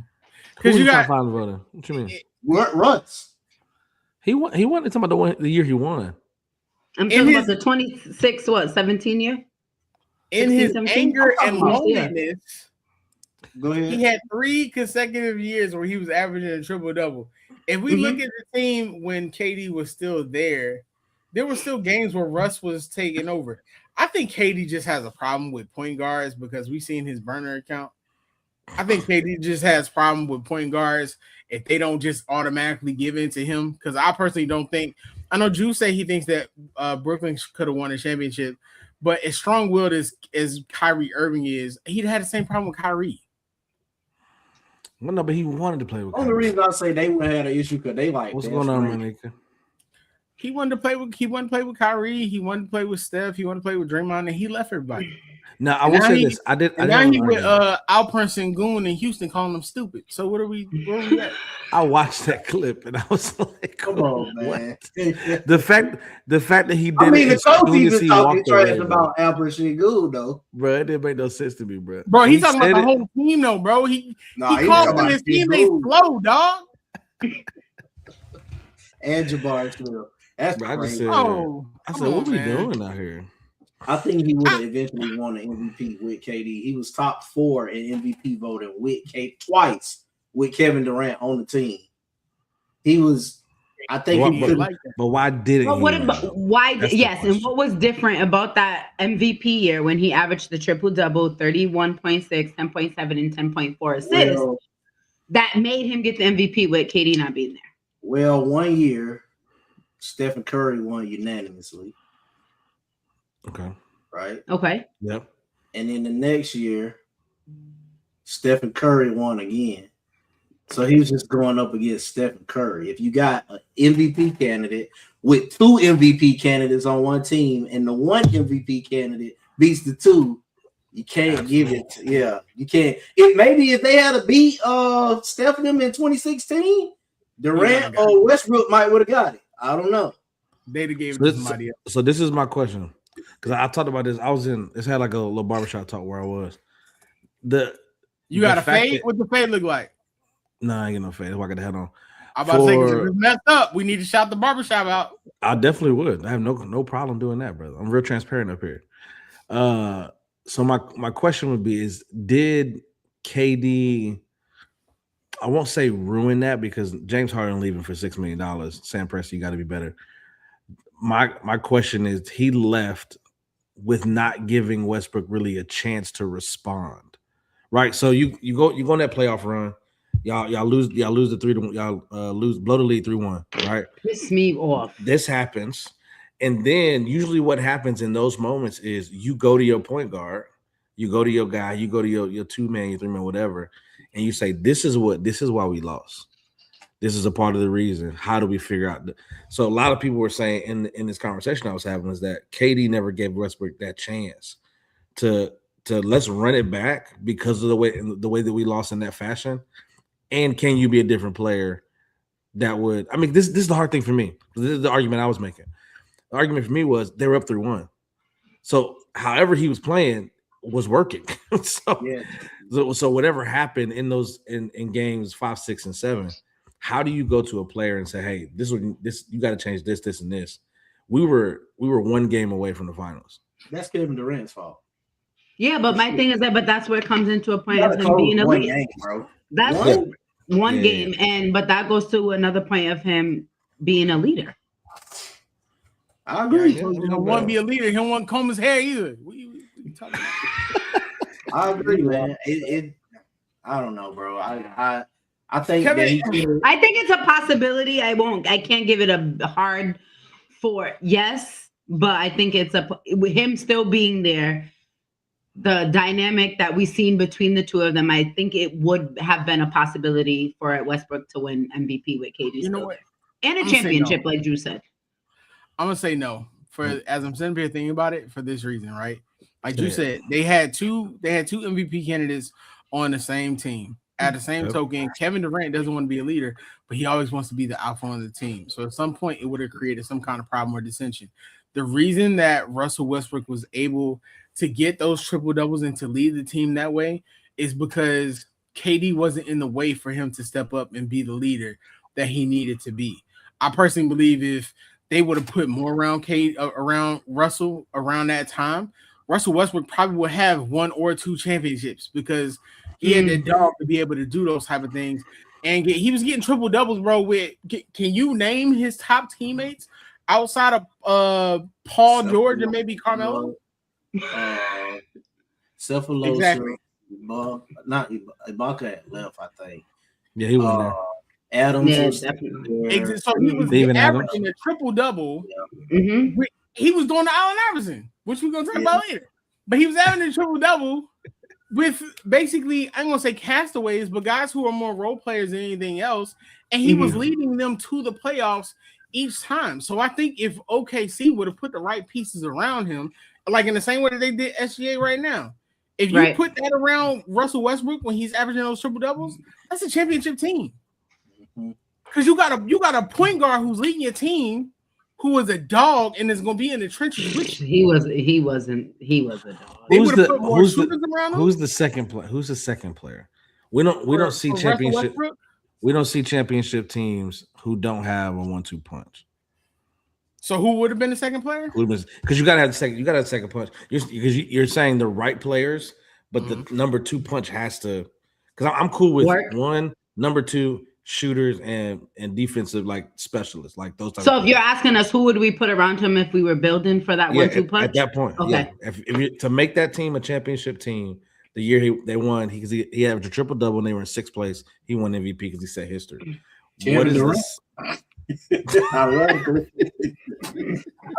because you got top 5 voting. What you mean?
Runs.
He won. It's about the year he won.
I'm talking about the 17 year.
In 16, his 17? Anger and loneliness,
go ahead.
He had 3 consecutive years where he was averaging a triple-double. If we look at the team when KD was still there were still games where Russ was taking over. I think KD just has a problem with point guards because we've seen his burner account. I think KD just has a problem with point guards if they don't just automatically give in to him. Because I personally don't think – I know Drew say he thinks that Brooklyn could have won a championship. But as strong-willed as Kyrie Irving is, he'd had the same problem with Kyrie.
Well, no, but he wanted to play with Kyrie.
Only reason I say they would have had an issue because they like
what's going on, Monica?
He wanted to play with Kyrie. He wanted to play with Steph. He wanted to play with Draymond, and he left everybody.
Now I will say this: I did.
Now he with Alperen Sengun in Houston, calling them stupid. So where are we at?
I watched that clip and I was like,
"Come on, man!"
the fact that he did.
I mean, the coach even talking trash about Alperen Sengun, though.
Bro, it didn't make no sense to me, bro.
Bro, he's talking about the whole team, though, bro. He called them his teammates slow, dog.
And Jabari Smith. That's crazy.
I said, what are we doing out here?
I think he would have eventually won the MVP with KD. He was top 4 in MVP voting with KD twice with Kevin Durant on the team. He was, I think, he could like that.
But why didn't?
But why? Yes, and what was different about that MVP year when he averaged the triple double, 31.6, 10.7, and 10.4 assists that made him get the MVP with KD not being there?
Well, one year, Stephen Curry won unanimously.
Okay.
Right?
Okay.
Yep.
And then the next year, Stephen Curry won again. So he was just going up against Stephen Curry. If you got an MVP candidate with 2 MVP candidates on one team and the one MVP candidate beats the 2, you can't give it. You can't. If they had to beat Steph and them in 2016, Durant or Westbrook might would have got it. I don't know.
They'd have gave it to somebody else.
So this is my question. Because I talked about this. It's had like a little barbershop talk where I was.
You got a fade? What the fade look like?
No, I ain't get no fade. That's why I got the head on.
I'm about to say, if it's messed up, we need to shout the barbershop out.
I definitely would. I have no problem doing that, brother. I'm real transparent up here. So my question would be is, did KD, I won't say ruin that because James Harden leaving for $6 million. Sam Presti, you got to be better. My question is, he left with not giving Westbrook really a chance to respond, right? So you go on that playoff run, y'all lose the 3-1, y'all blow the lead 3-1, right?
Piss me off.
This happens, and then usually what happens in those moments is you go to your point guard, you go to your guy, you go to your 2-man, your 3-man, whatever, and you say, this is why we lost. This is a part of the reason. How do we figure out? So a lot of people were saying in this conversation I was having is that KD never gave Westbrook that chance to let's run it back because of the way that we lost in that fashion. And can you be a different player that would? I mean, this is the hard thing for me. This is the argument I was making. The argument for me was they were up 3-1. So however he was playing was working. So whatever happened in those in games 5, 6, and 7. How do you go to a player and say, "Hey, this you got to change this, this, and this"? We were 1 game away from the finals.
That's Kevin Durant's fault.
Yeah, but my thing is that, that's where it comes into a point of him being a leader.
Game, bro.
That's one game, but that goes to another point of him being a leader.
I agree.
He don't want to be a leader. He don't want to comb his hair either. What you talking about?
I agree, man. I don't know, bro. I think
I think it's a possibility. I can't give it a hard for yes, but I think it's with him still being there, the dynamic that we've seen between the two of them, I think it would have been a possibility for Westbrook to win MVP with KD still there. And a championship, like Drew said.
I'm gonna say no. As I'm sitting here thinking about it, for this reason, right? Like Drew said, they had two MVP candidates on the same team. At the same token, Kevin Durant doesn't want to be a leader, but he always wants to be the alpha on the team. So at some point, it would have created some kind of problem or dissension. The reason that Russell Westbrook was able to get those triple doubles and to lead the team that way is because KD wasn't in the way for him to step up and be the leader that he needed to be. I personally believe if they would have put more around Russell around that time, Russell Westbrook probably would have 1 or 2 championships because he had that dog to be able to do those type of things. And he was getting triple doubles, bro. Can you name his top teammates outside of Paul George and maybe Carmelo?
Cephalosha,
exactly.
Not Ibaka had left, I think.
Yeah, he was there.
Adams,
Exactly. So he was averaging a triple double. Yeah. Mm-hmm. He was doing the Allen Iverson, which we're gonna talk about later. But he was having a triple double with basically, I'm gonna say castaways, but guys who are more role players than anything else, and he was leading them to the playoffs each time. So I think if OKC would have put the right pieces around him, like in the same way that they did SGA right now, if you put that around Russell Westbrook when he's averaging those triple doubles, that's a championship team. Because you got a point guard who's leading your team, who was a dog and is going to be in the trenches with you.
He wasn't a dog.
Who's the second player? Who's the second player? We don't see championship. We don't see championship teams who don't have a 1-2 punch.
So who would have been the second player?
Because you got to have the second. You got to have the second punch. You're saying the right players, but the number 2 punch has to. Because I'm cool with one, number 2 shooters and defensive like specialists, like those types.
So if you're asking us who would we put around him if we were building for that 1-2 punch
at that point, okay. If you to make that team a championship team, the year they won, he had a triple double and they were in 6th place. He won MVP because he set history. What is this?
I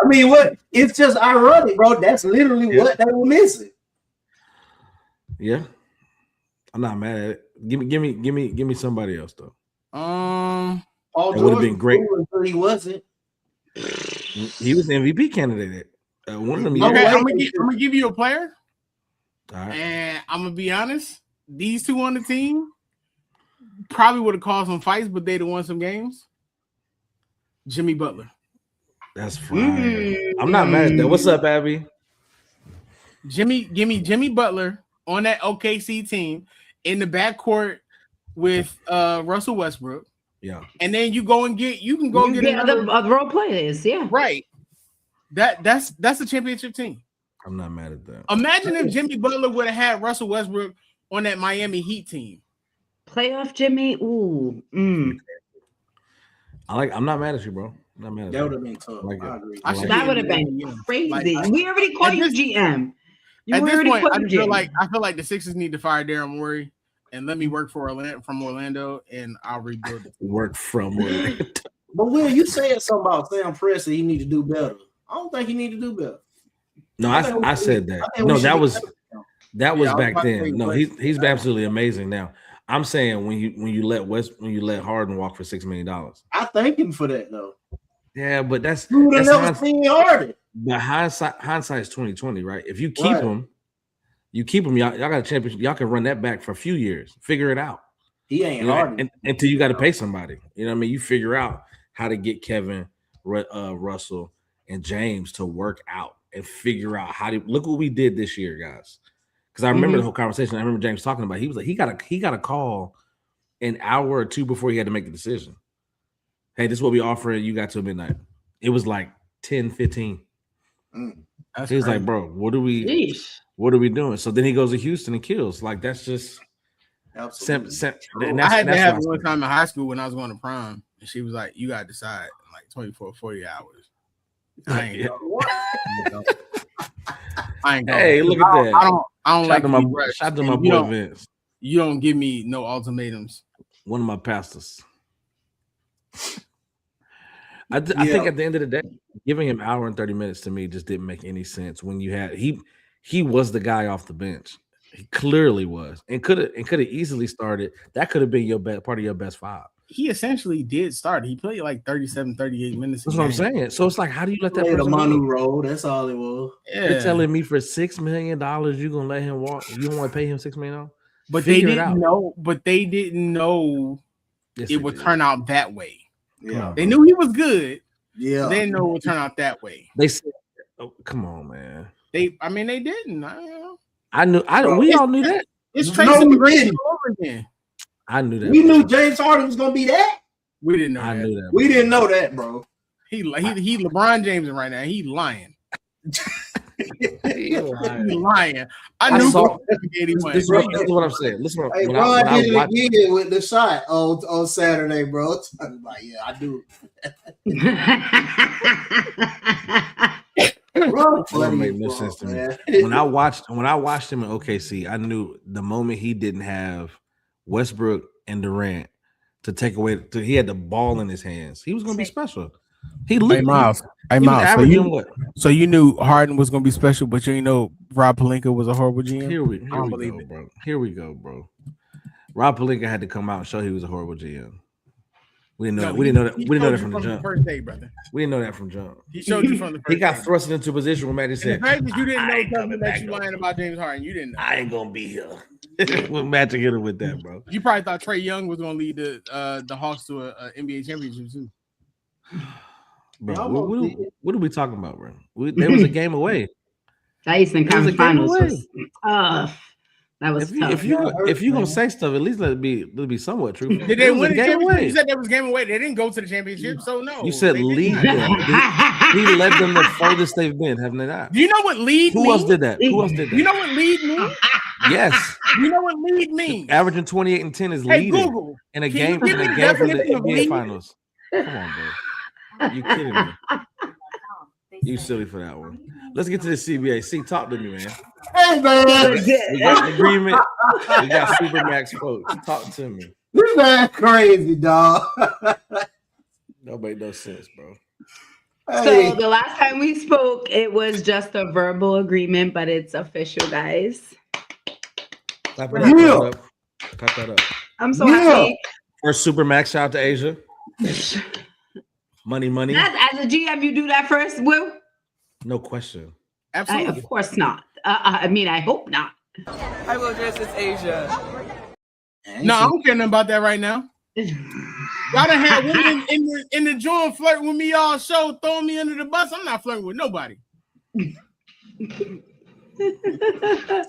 mean, what? It's just ironic, bro. That's literally what they were missing.
Yeah, I'm not mad at it. Give me somebody else though.
Paul
George would have been great.
He wasn't.
He was the MVP candidate. One of them.
Okay, I'm gonna give you a player.
All right.
And I'm gonna be honest. These two on the team probably would have caused some fights, but they'd have won some games. Jimmy Butler.
That's fine. I'm not mad at that. What's up, Abby?
Give me Jimmy Butler on that OKC team in the backcourt with Russell Westbrook.
Yeah.
And then you can go get
other role players. Yeah.
Right. That's a championship team.
I'm not mad at that.
Imagine if Jimmy Butler would have had Russell Westbrook on that Miami Heat team.
Playoff Jimmy. Ooh.
I'm not mad at you, bro. I'm not mad at
that would have been tough.
I
agree.
That would have been crazy. We already called you GM.
At this point, I feel like the Sixers need to fire Daryl Morey and let me work from Orlando, and I'll rebuild it.
Work from Orlando.
But Will, you said something about Sam Presti. He need to do better. I don't think he need to do better.
No, I said that. No, that was back then. No, he's absolutely amazing now. I'm saying when you let Harden walk for $6 million.
I thank him for that though.
Yeah, but that's
never seen Harden.
But hindsight is 2020, right? If you keep him, y'all got a championship. Y'all can run that back for a few years. Figure it out.
He ain't Harden
until you got to pay somebody. You know what I mean? You figure out how to get Kevin, Russell, and James to work out and figure out how to look what we did this year, guys. Because I remember the whole conversation. I remember James talking about. He was like, he got a call an hour or two before he had to make the decision. Hey, this is what we offering. You got till midnight. It was like 10:15. He was like, bro, what are we doing? So then he goes to Houston and kills. Like that's just
I had to have one time in high school when I was going to prom, and she was like, you gotta decide in like 24, 40 hours. I ain't going.
Hey, look at that.
I don't like
shout to my boy Vince.
You don't give me no ultimatums.
One of my pastors. I think at the end of the day, giving him hour and 30 minutes to me just didn't make any sense. When you had he was the guy off the bench. He clearly was, and could have easily started. That could have been your part of your best five.
He essentially did start. He played like 37, 38 minutes.
That's what I'm saying. So it's like, how do you let that
Played a
person
Manu role? That's all it was.
Yeah.
You're telling me for $6 million you're gonna let him walk? You don't want to pay him $6 million?
But they didn't know. But they didn't know it would turn out that way.
Yeah,
they knew he was good.
Yeah,
they didn't know it would turn out that way.
They said, oh, "Come on, man."
They didn't.
I knew. We all knew that.
It's Tracy McGrady all over again.
I knew that.
We knew James Harden was gonna be that.
We didn't know.
I knew that.
We didn't know that, bro.
He LeBron James right now. He lying.
He
lying. I knew.
This is what I'm saying. Listen,
hey, Ron did it again with the shot on Saturday, bro. I'm like, yeah, I do.
It don't make no sense to me. When I watched him in OKC, I knew the moment he didn't have Westbrook and Durant to take away, he had the ball in his hands. He was going to be special. He looked.
Miles. So you knew Harden was going to be special, but you didn't know Rob Pelinka was a horrible GM. Here we go,
bro. Here we go, bro. Rob Pelinka had to come out and show he was a horrible GM. We didn't know that. We didn't know that from the jump.
First day, brother.
We didn't know that from jump.
He showed you from the first
He got thrust into a position where Magic said,
the fact that you didn't know something that you lying about James Harden. You didn't know.
I ain't gonna be here. With Magic hit him with that, bro.
You probably thought Trae Young was gonna lead the Hawks to a NBA championship too.
Bro, what are we talking about, bro? There was a game away.
That Eastern Conference Finals was that was tough.
If you're gonna say stuff, at least let it be somewhat true.
Did they win the championship? You said there was game away. They didn't go to the championship, so no.
You said lead them. He led them the furthest they've been, haven't they not?
Do you know what lead means?
Who else did that? You
know what lead means?
Yes.
You know what lead means?
Averaging 28 and 10 is leading
Google,
in a game from the NBA Finals. Come on, bro. You kidding me? You silly for that one. Let's get to the CBA. See, talk to me, man.
Hey, man.
We got an agreement. We got Supermax folks. Talk to me.
This man crazy, dog.
That made no sense, bro.
Hey. So the last time we spoke, it was just a verbal agreement, but it's official, guys.
Clap that up.
I'm so happy.
First Supermax, shout out to Asia. Money.
As a GM, you do that first, Will?
No question.
Absolutely.
Of course not. I mean, I hope not.
I will address this, Asia.
No, I don't care nothing about that right now. Y'all done had women in the joint flirting with me all show, throwing me under the bus. I'm not flirting with nobody.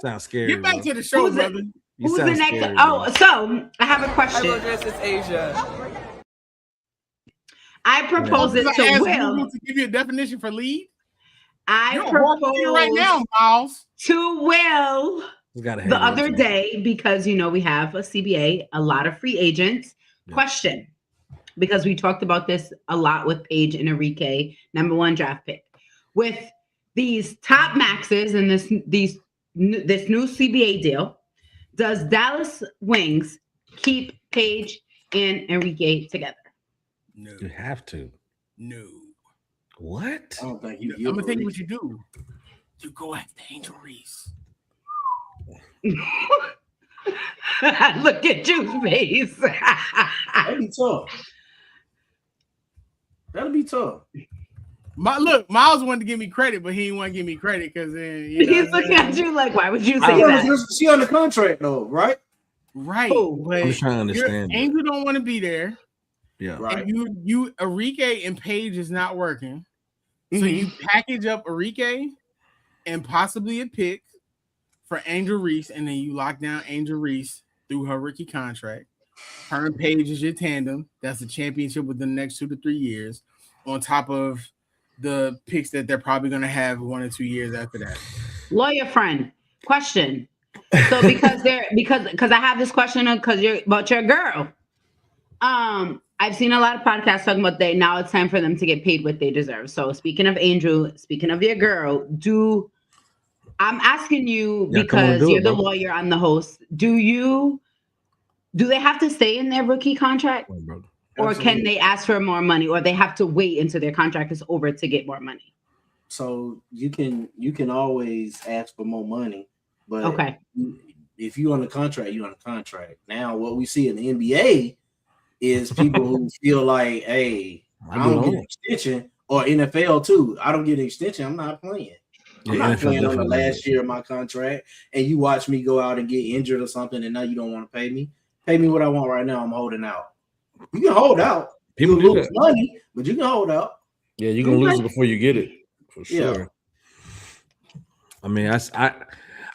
Sounds scary.
Get back to the show, brother.
Who's the next? Scary, so I have a question.
I will address this, Asia.
I propose it to Will
to give you a definition for lead.
I propose
right now, Miles,
to Will the other day because we have a CBA, a lot of free agents. Yeah. Question, because we talked about this a lot with Paige and Enrique, #1 draft pick. With these top maxes and this new CBA deal, does Dallas Wings keep Paige and Enrique together?
No.
You have to.
No.
What?
I don't think you.
I'm gonna tell you what you do. You go after Angel Reese.
Look at your face.
That'd be tough.
Miles wanted to give me credit, but he didn't want to give me credit because then
he's looking at you like, why would you say that?
She on the contract though, right?
Right.
I'm trying to understand.
Angel don't want to be there.
Yeah.
Right.
And you Enrique and Paige is not working. So you package up Enrique and possibly a pick for Angel Reese, and then you lock down Angel Reese through her rookie contract. Her and Paige is your tandem. That's a championship within the next 2 to 3 years, on top of the picks that they're probably going to have 1 or 2 years after that.
Lawyer friend, question. So because I have this question because you're about your girl. I've seen a lot of podcasts talking about now it's time for them to get paid what they deserve. So speaking of Angel, speaking of your girl, I'm asking you because you're the lawyer, I'm the host. Do they have to stay in their rookie contract? Or
Absolutely.
can they ask for more money, or they have to wait until their contract is over to get more money?
So you can always ask for more money, but
Okay.
if you're on the contract, you're on the contract. Now, what we see in the NBA is people who feel like, hey, I don't get an extension, or NFL too. I don't get an extension. I'm not playing. I'm not playing on the last year of my contract, and you watch me go out and get injured or something, and now you don't want to pay me. Pay me what I want right now. I'm holding out. You can hold out.
People
you
do
lose
that.
money, but you can hold out.
Yeah, you're gonna lose it before you get it, for sure.
Yeah.
I mean, I think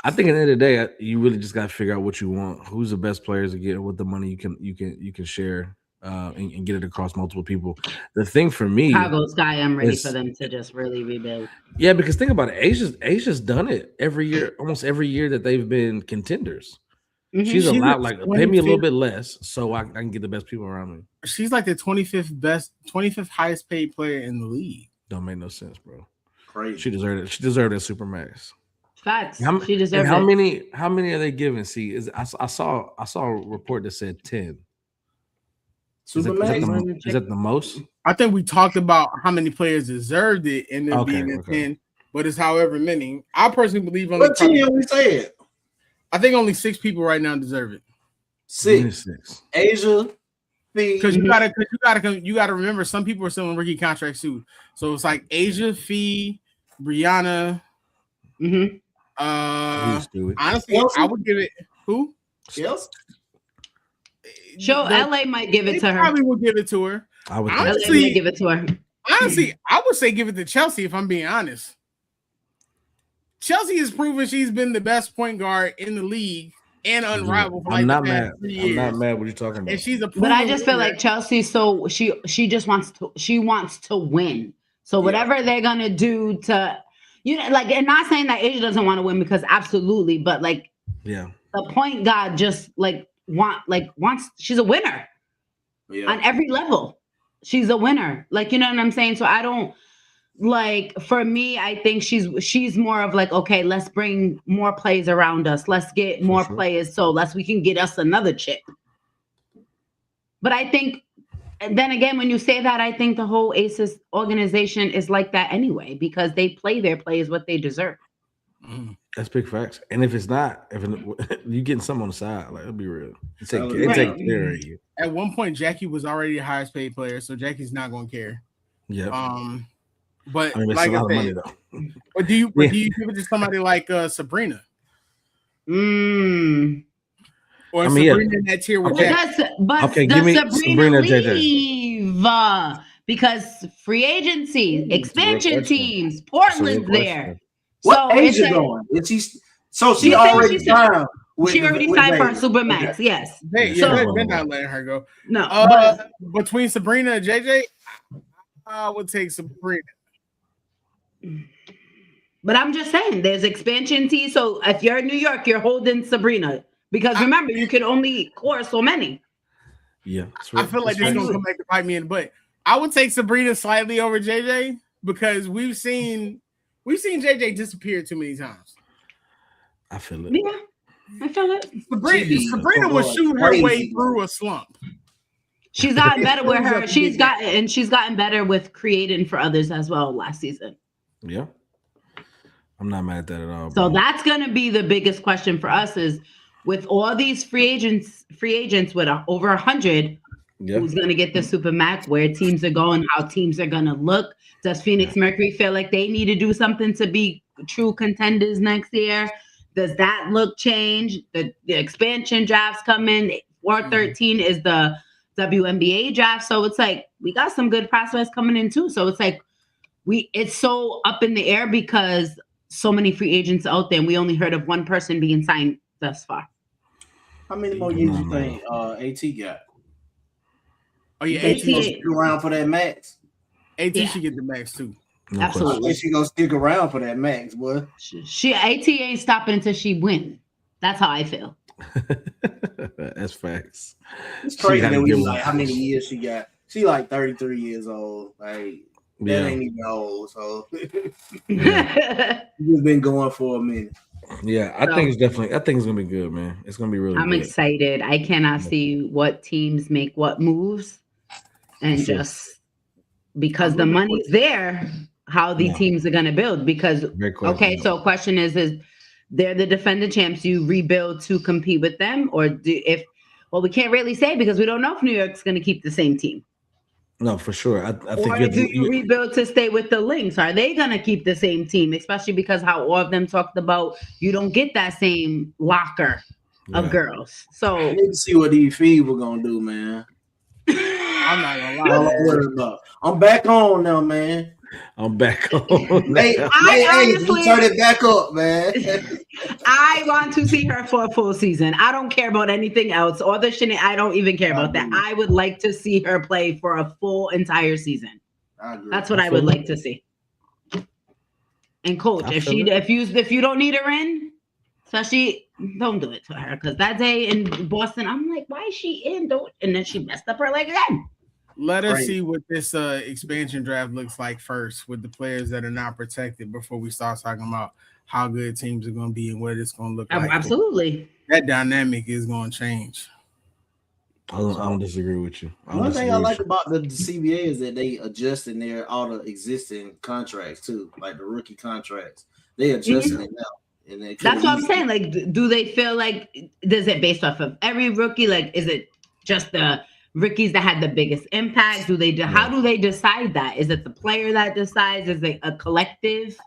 at the end of the day, you really just got to figure out what you want. Who's the best players to get with the money you can share and get it across multiple people. The thing for me,
Chicago Sky, I'm ready for them to just really rebuild.
Yeah, because think about it. Asia's done it every year, almost every year that they've been contenders.
Mm-hmm.
She's allowed pay me a little bit less so I can get the best people around me.
She's like the 25th highest paid player in the league.
Don't make no sense, bro.
Crazy.
She deserved it. She deserved that Supermax.
Facts.
She
deserved
how
it.
How many are they giving? See, I saw a report that said 10. Is that the most?
I think we talked about how many players deserved it and then being at 10, but it's however many. I personally believe only.
What 10 we said?
I think only 6 people right now deserve it.
6. Asia,
because you gotta remember some people are still in rookie contracts too. So it's like Asia, Fee, Brianna.
Mm-hmm.
Honestly, I would give it who?
Yes.
Sure, LA might give it to her.
Probably will give it to her.
I would
honestly give it to her.
Honestly, I would say give it to Chelsea if I'm being honest. Chelsea has proven she's been the best point guard in the league and unrivaled.
I'm not mad. I'm not mad. What you're talking about?
And she's
but I just feel like Chelsea. So she just wants to win. So whatever they're gonna do to, and not saying that Asia doesn't want to win, because absolutely, but the point guard just wants. She's a winner on every level. She's a winner. You know what I'm saying? So I don't. For me, I think she's more of okay, let's bring more players around us. Let's get more players so we can get us another chip. But I think, then again, when you say that, I think the whole Aces organization is like that anyway, because they play their players what they deserve.
That's big facts. And if it's not, you getting some on the side, it'll be real. It take care of you.
At one point, Jackie was already the highest paid player, so Jackie's not going to care.
Yeah.
But
I mean,
like
a lot
I
of money,
said,
though.
But do you give it to somebody like Sabrina? Or Sabrina in that tier with Jackie?
But give me Sabrina leave? Because free agency, expansion teams, Portland's there.
What Asia going? Is she? So she already signed.
She already signed for a Supermax. Okay. Yes.
They're not letting her go.
No.
But between Sabrina and JJ, I would take Sabrina.
But I'm just saying, there's expansion teams. So if you're in New York, you're holding Sabrina, because remember, you can only core so many.
Yeah,
I feel like this is gonna come back to bite me in the butt. I would take Sabrina slightly over JJ because we've seen JJ disappear too many times.
I feel it.
Yeah, I feel it.
Sabrina was shooting her way through a slump.
She's gotten better with her. She's gotten better with creating for others as well last season.
Yeah. I'm not mad at that at all.
So that's going to be the biggest question for us, is with all these free agents with over 100, who's going to get the Supermax, where teams are going, how teams are going to look. Does Phoenix Mercury feel like they need to do something to be true contenders next year? Does that look change? The expansion drafts come in. 413 is the WNBA draft. So it's we got some good prospects coming in too. So it's it's so up in the air because so many free agents out there, and we only heard of one person being signed thus far.
How many more years you think AT got?
Oh yeah,
AT gonna stick around for that max.
AT should get the max too.
No absolutely,
she gonna stick around for that max, boy.
She AT ain't stopping until she win. That's how I feel.
That's facts.
It's crazy that we how many years she got. She 33 years old. That ain't even old, so she's been going for a minute.
Yeah, I think it's gonna be good, man. It's gonna be really
I'm
good.
excited. I cannot see what teams make what moves. and just because the money's there, how the teams are going to build. Because so question is they're the defending champs, you rebuild to compete with them, or we can't really say because we don't know if New York's going to keep the same team.
No, for sure. I think
or do you rebuild to stay with the Lynx? Are they going to keep the same team? Especially because how all of them talked about you don't get that same locker of girls. So
I need to see what these feed were going to do, man.
I'm not going to lie.
I'm back on now, man.
I'm back on.
I honestly
turn it back up, man.
I want to see her for a full season. I don't care about anything else. All the shit, I don't even care about that. I would like to see her play for a full entire season. That's what I would like to see. And coach, if you don't need her in, especially don't do it to her, because that day in Boston, I'm like, why is she in? And then she messed up her leg again.
Let us see what this expansion draft looks like first with the players that are not protected before we start talking about how good teams are going to be and what it's going to look like.
Absolutely.
That dynamic is going to change.
I don't disagree with you.
One thing I like about the CBA is that they adjust in there all the existing contracts too, like the rookie contracts. They adjusting it now. And
that's what I'm saying. Like, do they feel like, is it based off of every rookie? Like, is it just the rookies that had the biggest impact? How do they decide that? Is it the player that decides? Is it a collective?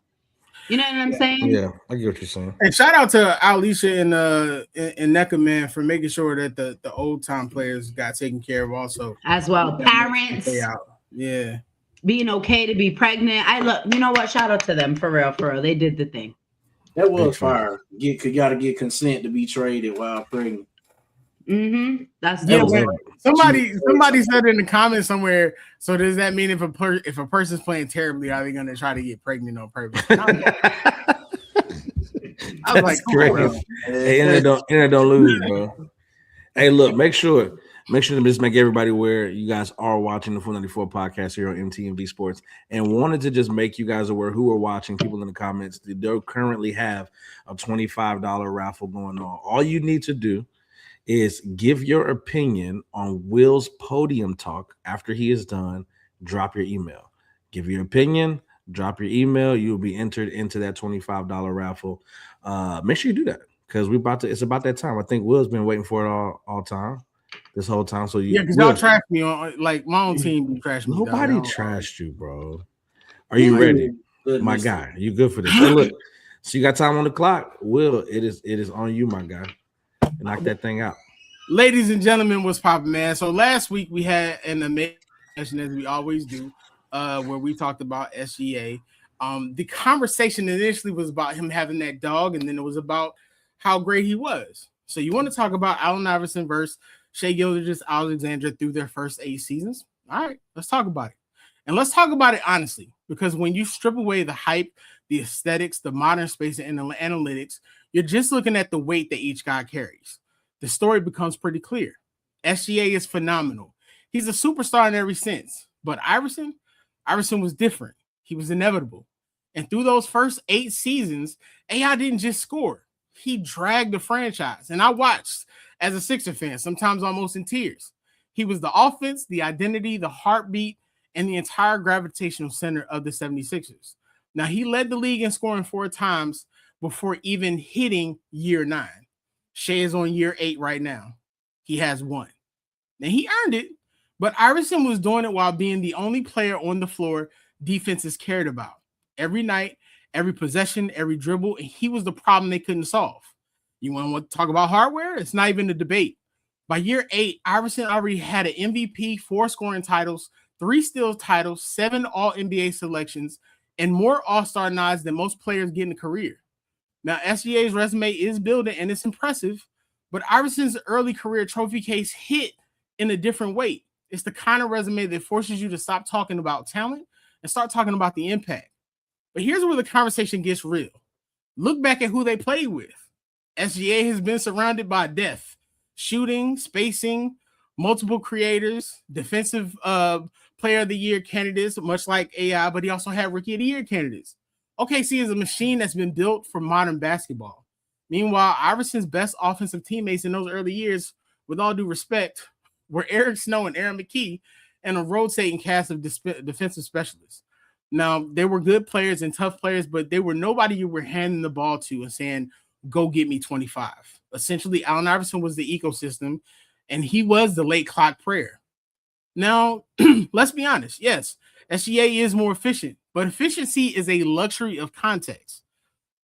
You know what I'm saying?
Yeah, I get what you're saying.
And shout out to Alicia and NECA, man, for making sure that the old time players got taken care of also.
As well. Parents.
Yeah.
Being okay to be pregnant. You know what? Shout out to them for real. They did the thing.
That was fire. You got to get consent to be traded while pregnant.
Mm-hmm. That's
somebody said in the comments somewhere. So does that mean if a person's playing terribly, are they going to try to get pregnant on purpose? I was like,
great. Hey, internet don't lose, bro. Hey, look, make sure to just make everybody aware you guys are watching the 494 podcast here on MTMV Sports, and wanted to just make you guys aware who are watching. People in the comments, they currently have a $25 raffle going on. All you need to do is give your opinion on Will's podium talk after he is done. Drop your email. Give your opinion. Drop your email. You will be entered into that $25 raffle. Make sure you do that because it's about that time. I think Will's been waiting for it all time. This whole time. So
because y'all trashed me on like my own team trashed me.
Nobody trashed you, bro. Are you ready? My guy. You good for this? Hey, look, so you got time on the clock. Will, it is on you, my guy. Knock that thing out.
Ladies and gentlemen, what's poppin', man? So last week we had an amazing session, as we always do, where we talked about SGA. The conversation initially was about him having that dog, and then it was about how great he was. So you want to talk about Allen Iverson versus Shai Gilgeous-Alexander through their first 8 seasons? All right, let's talk about it. And let's talk about it honestly, because when you strip away the hype, the aesthetics, the modern space, and the analytics, you're just looking at the weight that each guy carries. The story becomes pretty clear. SGA is phenomenal. He's a superstar in every sense. But Iverson was different. He was inevitable. And through those first 8 seasons, AI didn't just score. He dragged the franchise. And I watched as a Sixer fan, sometimes almost in tears. He was the offense, the identity, the heartbeat, and the entire gravitational center of the 76ers. Now, he led the league in scoring 4 times before even hitting year 9. Shai is on year 8 right now. He has 1. Now, he earned it, but Iverson was doing it while being the only player on the floor defenses cared about. Every night, every possession, every dribble, and he was the problem they couldn't solve. You want to talk about hardware? It's not even a debate. By year 8, Iverson already had an MVP, 4 scoring titles, 3 steals titles, 7 All-NBA selections, and more All-Star nods than most players get in a career. Now, SGA's resume is building, and it's impressive, but Iverson's early career trophy case hit in a different weight. It's the kind of resume that forces you to stop talking about talent and start talking about the impact. But here's where the conversation gets real. Look back at who they played with. SGA has been surrounded by depth, shooting, spacing, multiple creators, defensive player of the year candidates, much like AI, but he also had rookie of the year candidates. OKC is a machine that's been built for modern basketball. Meanwhile, Iverson's best offensive teammates in those early years, with all due respect, were Eric Snow and Aaron McKee. and a rotating cast of defensive specialists. Now, they were good players and tough players, but they were nobody you were handing the ball to and saying, go get me 25. Essentially, Allen Iverson was the ecosystem, and he was the late clock player. Now, let's be honest. Yes, SGA is more efficient, but efficiency is a luxury of context.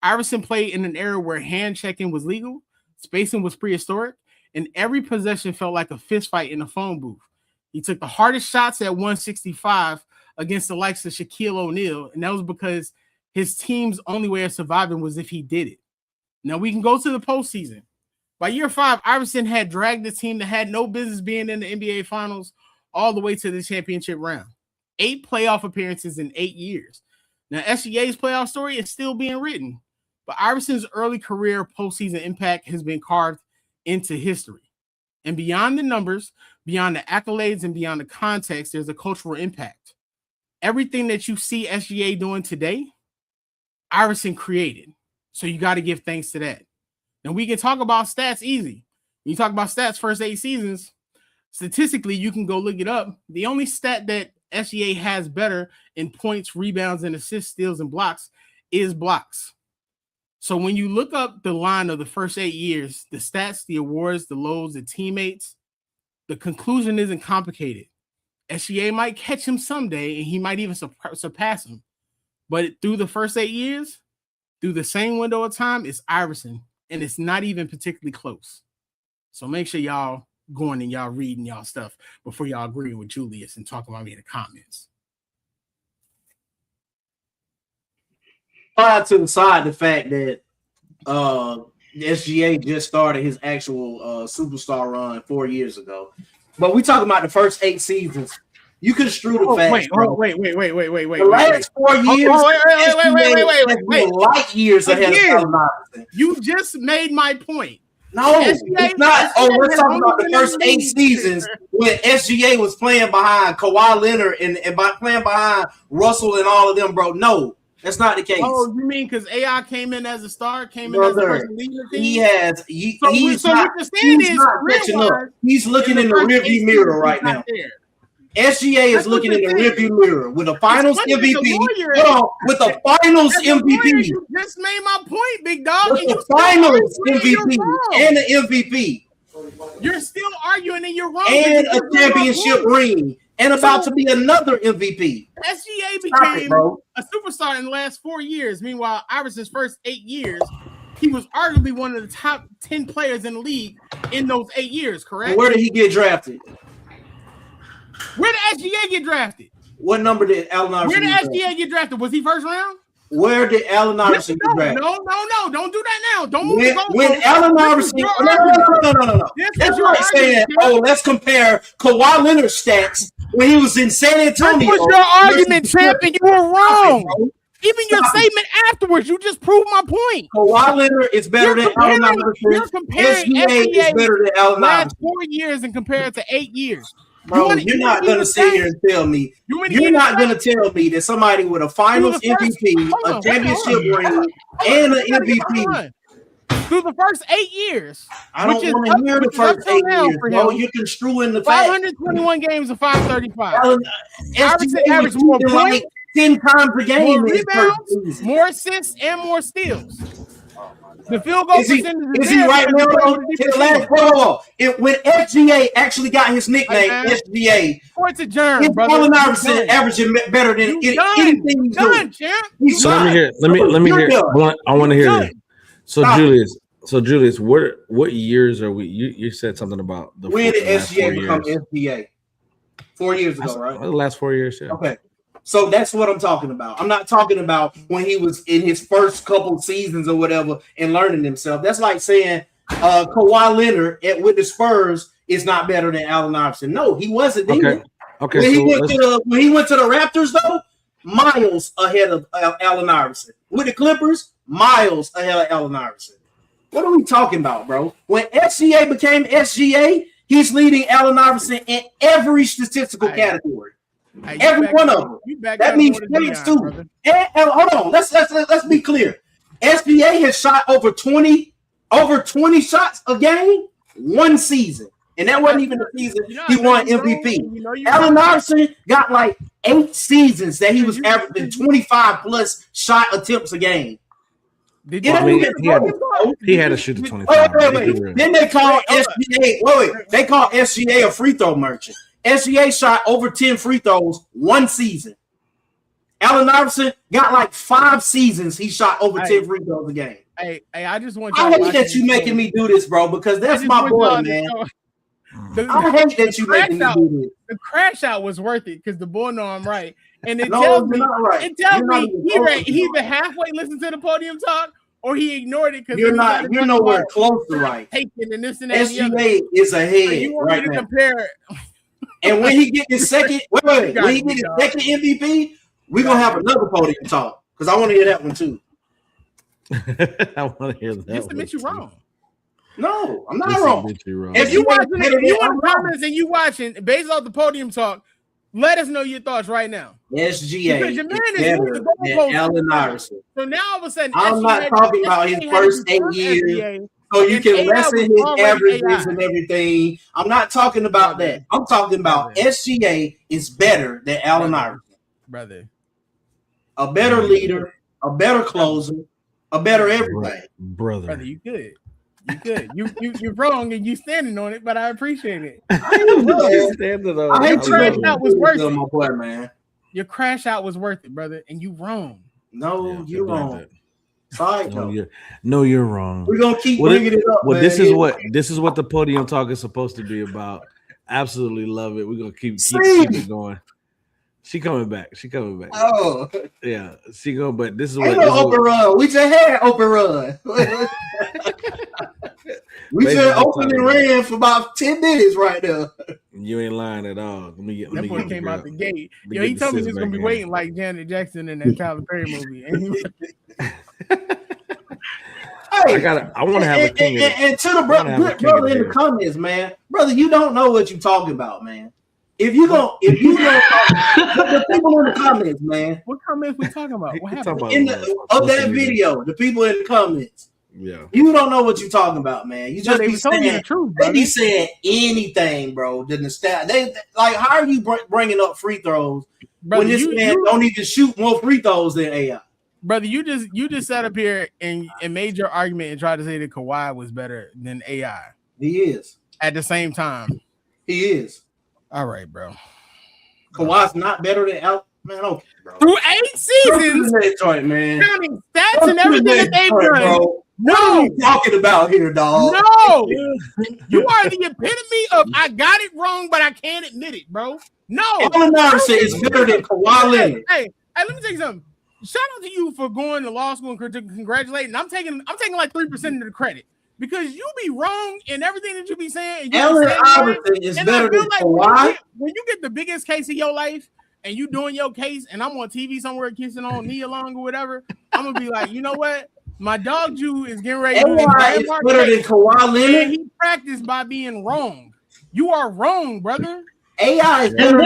Iverson played in an era where hand checking was legal, spacing was prehistoric, and every possession felt like a fist fight in a phone booth. He took the hardest shots at 165 against the likes of Shaquille O'Neal, and that was because his team's only way of surviving was if he did it. Now we can go to the postseason. By year 5, Iverson had dragged the team that had no business being in the NBA Finals all the way to the championship round. 8 playoff appearances in 8 years. Now SGA's playoff story is still being written, but Iverson's early career postseason impact has been carved into history. And beyond the numbers, beyond the accolades, and beyond the context, there's a cultural impact. Everything that you see SGA doing today, Iverson created. So you got to give thanks to that. And we can talk about stats easy. When you talk about stats first 8 seasons, statistically, you can go look it up. The only stat that SGA has better in points, rebounds, and assists, steals, and blocks is blocks. So when you look up the line of the first 8 years, the stats, the awards, the lows, the teammates, the conclusion isn't complicated. SGA might catch him someday, and he might even surpass him. But through the first 8 years, through the same window of time, it's Iverson, and it's not even particularly close. So make sure y'all going and y'all reading y'all stuff before y'all agree with Julius and talking about me in the comments.
To the side the fact that SGA just started his actual superstar run 4 years ago. But we talking about the first 8 seasons. You can strew the facts.
Wait.
The last 4 years,
wait.
light years ahead of Allen Iverson.
You just made my point.
No, it's not. We're talking about the first 8 seasons when SGA was playing behind Kawhi Leonard and playing behind Russell and all of them, bro. No, that's not the case.
Oh, you mean because AI came in as a star, came in as a person leading the team?
He's not catching up. He's looking in the rearview mirror right now. SGA is looking in the rearview mirror with a Finals MVP. With a Finals MVP.
You just made my point, big dog.
With the Finals MVP and the MVP.
You're still arguing and you're wrong.
And a championship ring. And about to be another MVP.
SGA became a superstar in the last 4 years. Meanwhile, Iverson's first 8 years, he was arguably one of the top 10 players in the league in those 8 years, correct?
Where did he get drafted?
Where did SGA get drafted?
What number did Allen Iverson
Where did SGA get drafted? Was he first round?
Where did Allen Iverson get drafted?
No. Don't do that now. Don't move
when Allen Iverson. No. That's like saying, let's compare Kawhi Leonard's stats when he was in San Antonio.
That was your argument, champ, and you were wrong. Even your statement afterwards, you just proved my point.
Kawhi Leonard is better than Allen Iverson.
You're comparing
SGA is better than Allen Iverson.
Last 4 years and compared to 8 years.
Bro, you're not going to sit here and tell me. You're not going to tell me that somebody with a Finals MVP, a championship ring, and an MVP.
Through the first 8 years.
I don't want to hear the first 8 years, bro. You're construing the fact.
521 games of 535.
Iverson averaged more points 10 times a game.
More rebounds, more assists, and more steals. The field goal
is he right now? When SGA actually got his nickname, SGA,
points adjourned, brother.
Allen Iverson averaging better than anything he's doing.
So let me hear. I want to hear this. So Julius, what years are we? You said something about the
when did SGA become SGA? 4 years ago, right?
The last 4 years, yeah.
Okay. So that's what I'm talking about. I'm not talking about when he was in his first couple seasons or whatever and learning himself. That's like saying Kawhi Leonard with the Spurs is not better than Allen Iverson. No, he wasn't.
Okay.
When he went to the Raptors, though, miles ahead of Allen Iverson. With the Clippers, miles ahead of Allen Iverson. What are we talking about, bro? When SGA became SGA, he's leading Allen Iverson in every statistical category. Every one of them. That means points too. Hold on. Let's be clear. SGA has shot over 20 shots a game one season. And that wasn't even the season
You know,
he won
you
MVP.
know, you
Allen Iverson got like 8 seasons that he was averaging 25 plus shot attempts a game.
Did
It
you,
ain't even
He had to shoot the 25.
Wait. Then they called SGA. They called SGA a free throw merchant. SGA shot over 10 free throws one season. Allen Iverson got like 5 seasons. He shot over 10 free throws a game.
Hey, I just want.
I hate that you making me do this, bro, because that's my boy, man. I hate that you making me do this.
The crash out was worth it because the boy know I'm right, and it
No,
tells me,
you're not right.
it tells
You're not
me
even
he either halfway listened to the podium talk or he ignored it because
you're nowhere close to right.
Taking and this and that.
SGA is ahead
You want
right
me to
now.
compare?
And when he get his second, when he get his second MVP, we're gonna have another podium talk because I want to hear that one too.
I want to hear that.
Just admit you wrong.
No, I'm not wrong.
If you watching, if you in the comments and you watching based off the podium talk, let us know your thoughts right now.
SGA
Because your man
is
is
better than Allen Iverson.
So now all of a sudden,
I'm not talking about his first 8 years, so you can lessen his averages and everything. I'm not talking about that. I'm talking about SGA is better than Allen Iverson.
Brother.
A better leader, a better closer, a better everything.
Brother, you good. You good. You're wrong and you standing on it, but I appreciate it.
I hate
crash out was worth it.
My boy, man.
Your crash out was worth it, brother, and you wrong.
No, you're wrong. Sorry,
you're wrong.
We're gonna keep bringing it up.
Well,
man.
this is what the podium talk is supposed to be about. Absolutely love it. We're gonna keep it going. She coming back.
Oh,
yeah, she go. But this is
ain't
what
no open run. We just had open run. We just opened and ran for about 10 minutes right now.
You ain't lying at all.
That boy came out the gate. Yo, he told me he was gonna be waiting like Janet Jackson in that Tyler Perry movie.
I want to have a king.
And to the brother in the comments, man, brother, you don't know what you're talking about, man. If you don't, the people in the comments, man.
What comments we talking about? What happened?
Of that video, the people in the comments.
Yeah.
You don't know what you're talking about, man. You just be saying
the truth,
they be saying anything, bro. They like, how are you bringing up free throws when this man don't even shoot more free throws than AI?
Brother, you just sat up here and made your argument and tried to say that Kawhi was better than AI.
He is.
At the same time.
He is.
All right, bro.
Kawhi's not better than man. Okay, bro.
Through 8 seasons,
joint, man.
counting stats and everything that they've done.
Bro.
No,
what are you talking about here, dog?
No, you are the epitome of I got it wrong, but I can't admit it, bro. No,
Allen Iverson is better than Kawhi Leonard.
Hey, let me tell you something. Shout out to you for going to law school and congratulating. I'm taking like 3% of the credit because you be wrong in everything that you be saying.
Allen Iverson is better than Kawhi.
When you get the biggest case of your life and you doing your case, and I'm on TV somewhere kissing on Nia Long or whatever, I'm gonna be like, you know what? My dog Jew is getting ready to do
this. Is better than Kawhi Leonard.
He practiced by being wrong. You are wrong, brother.
AI is better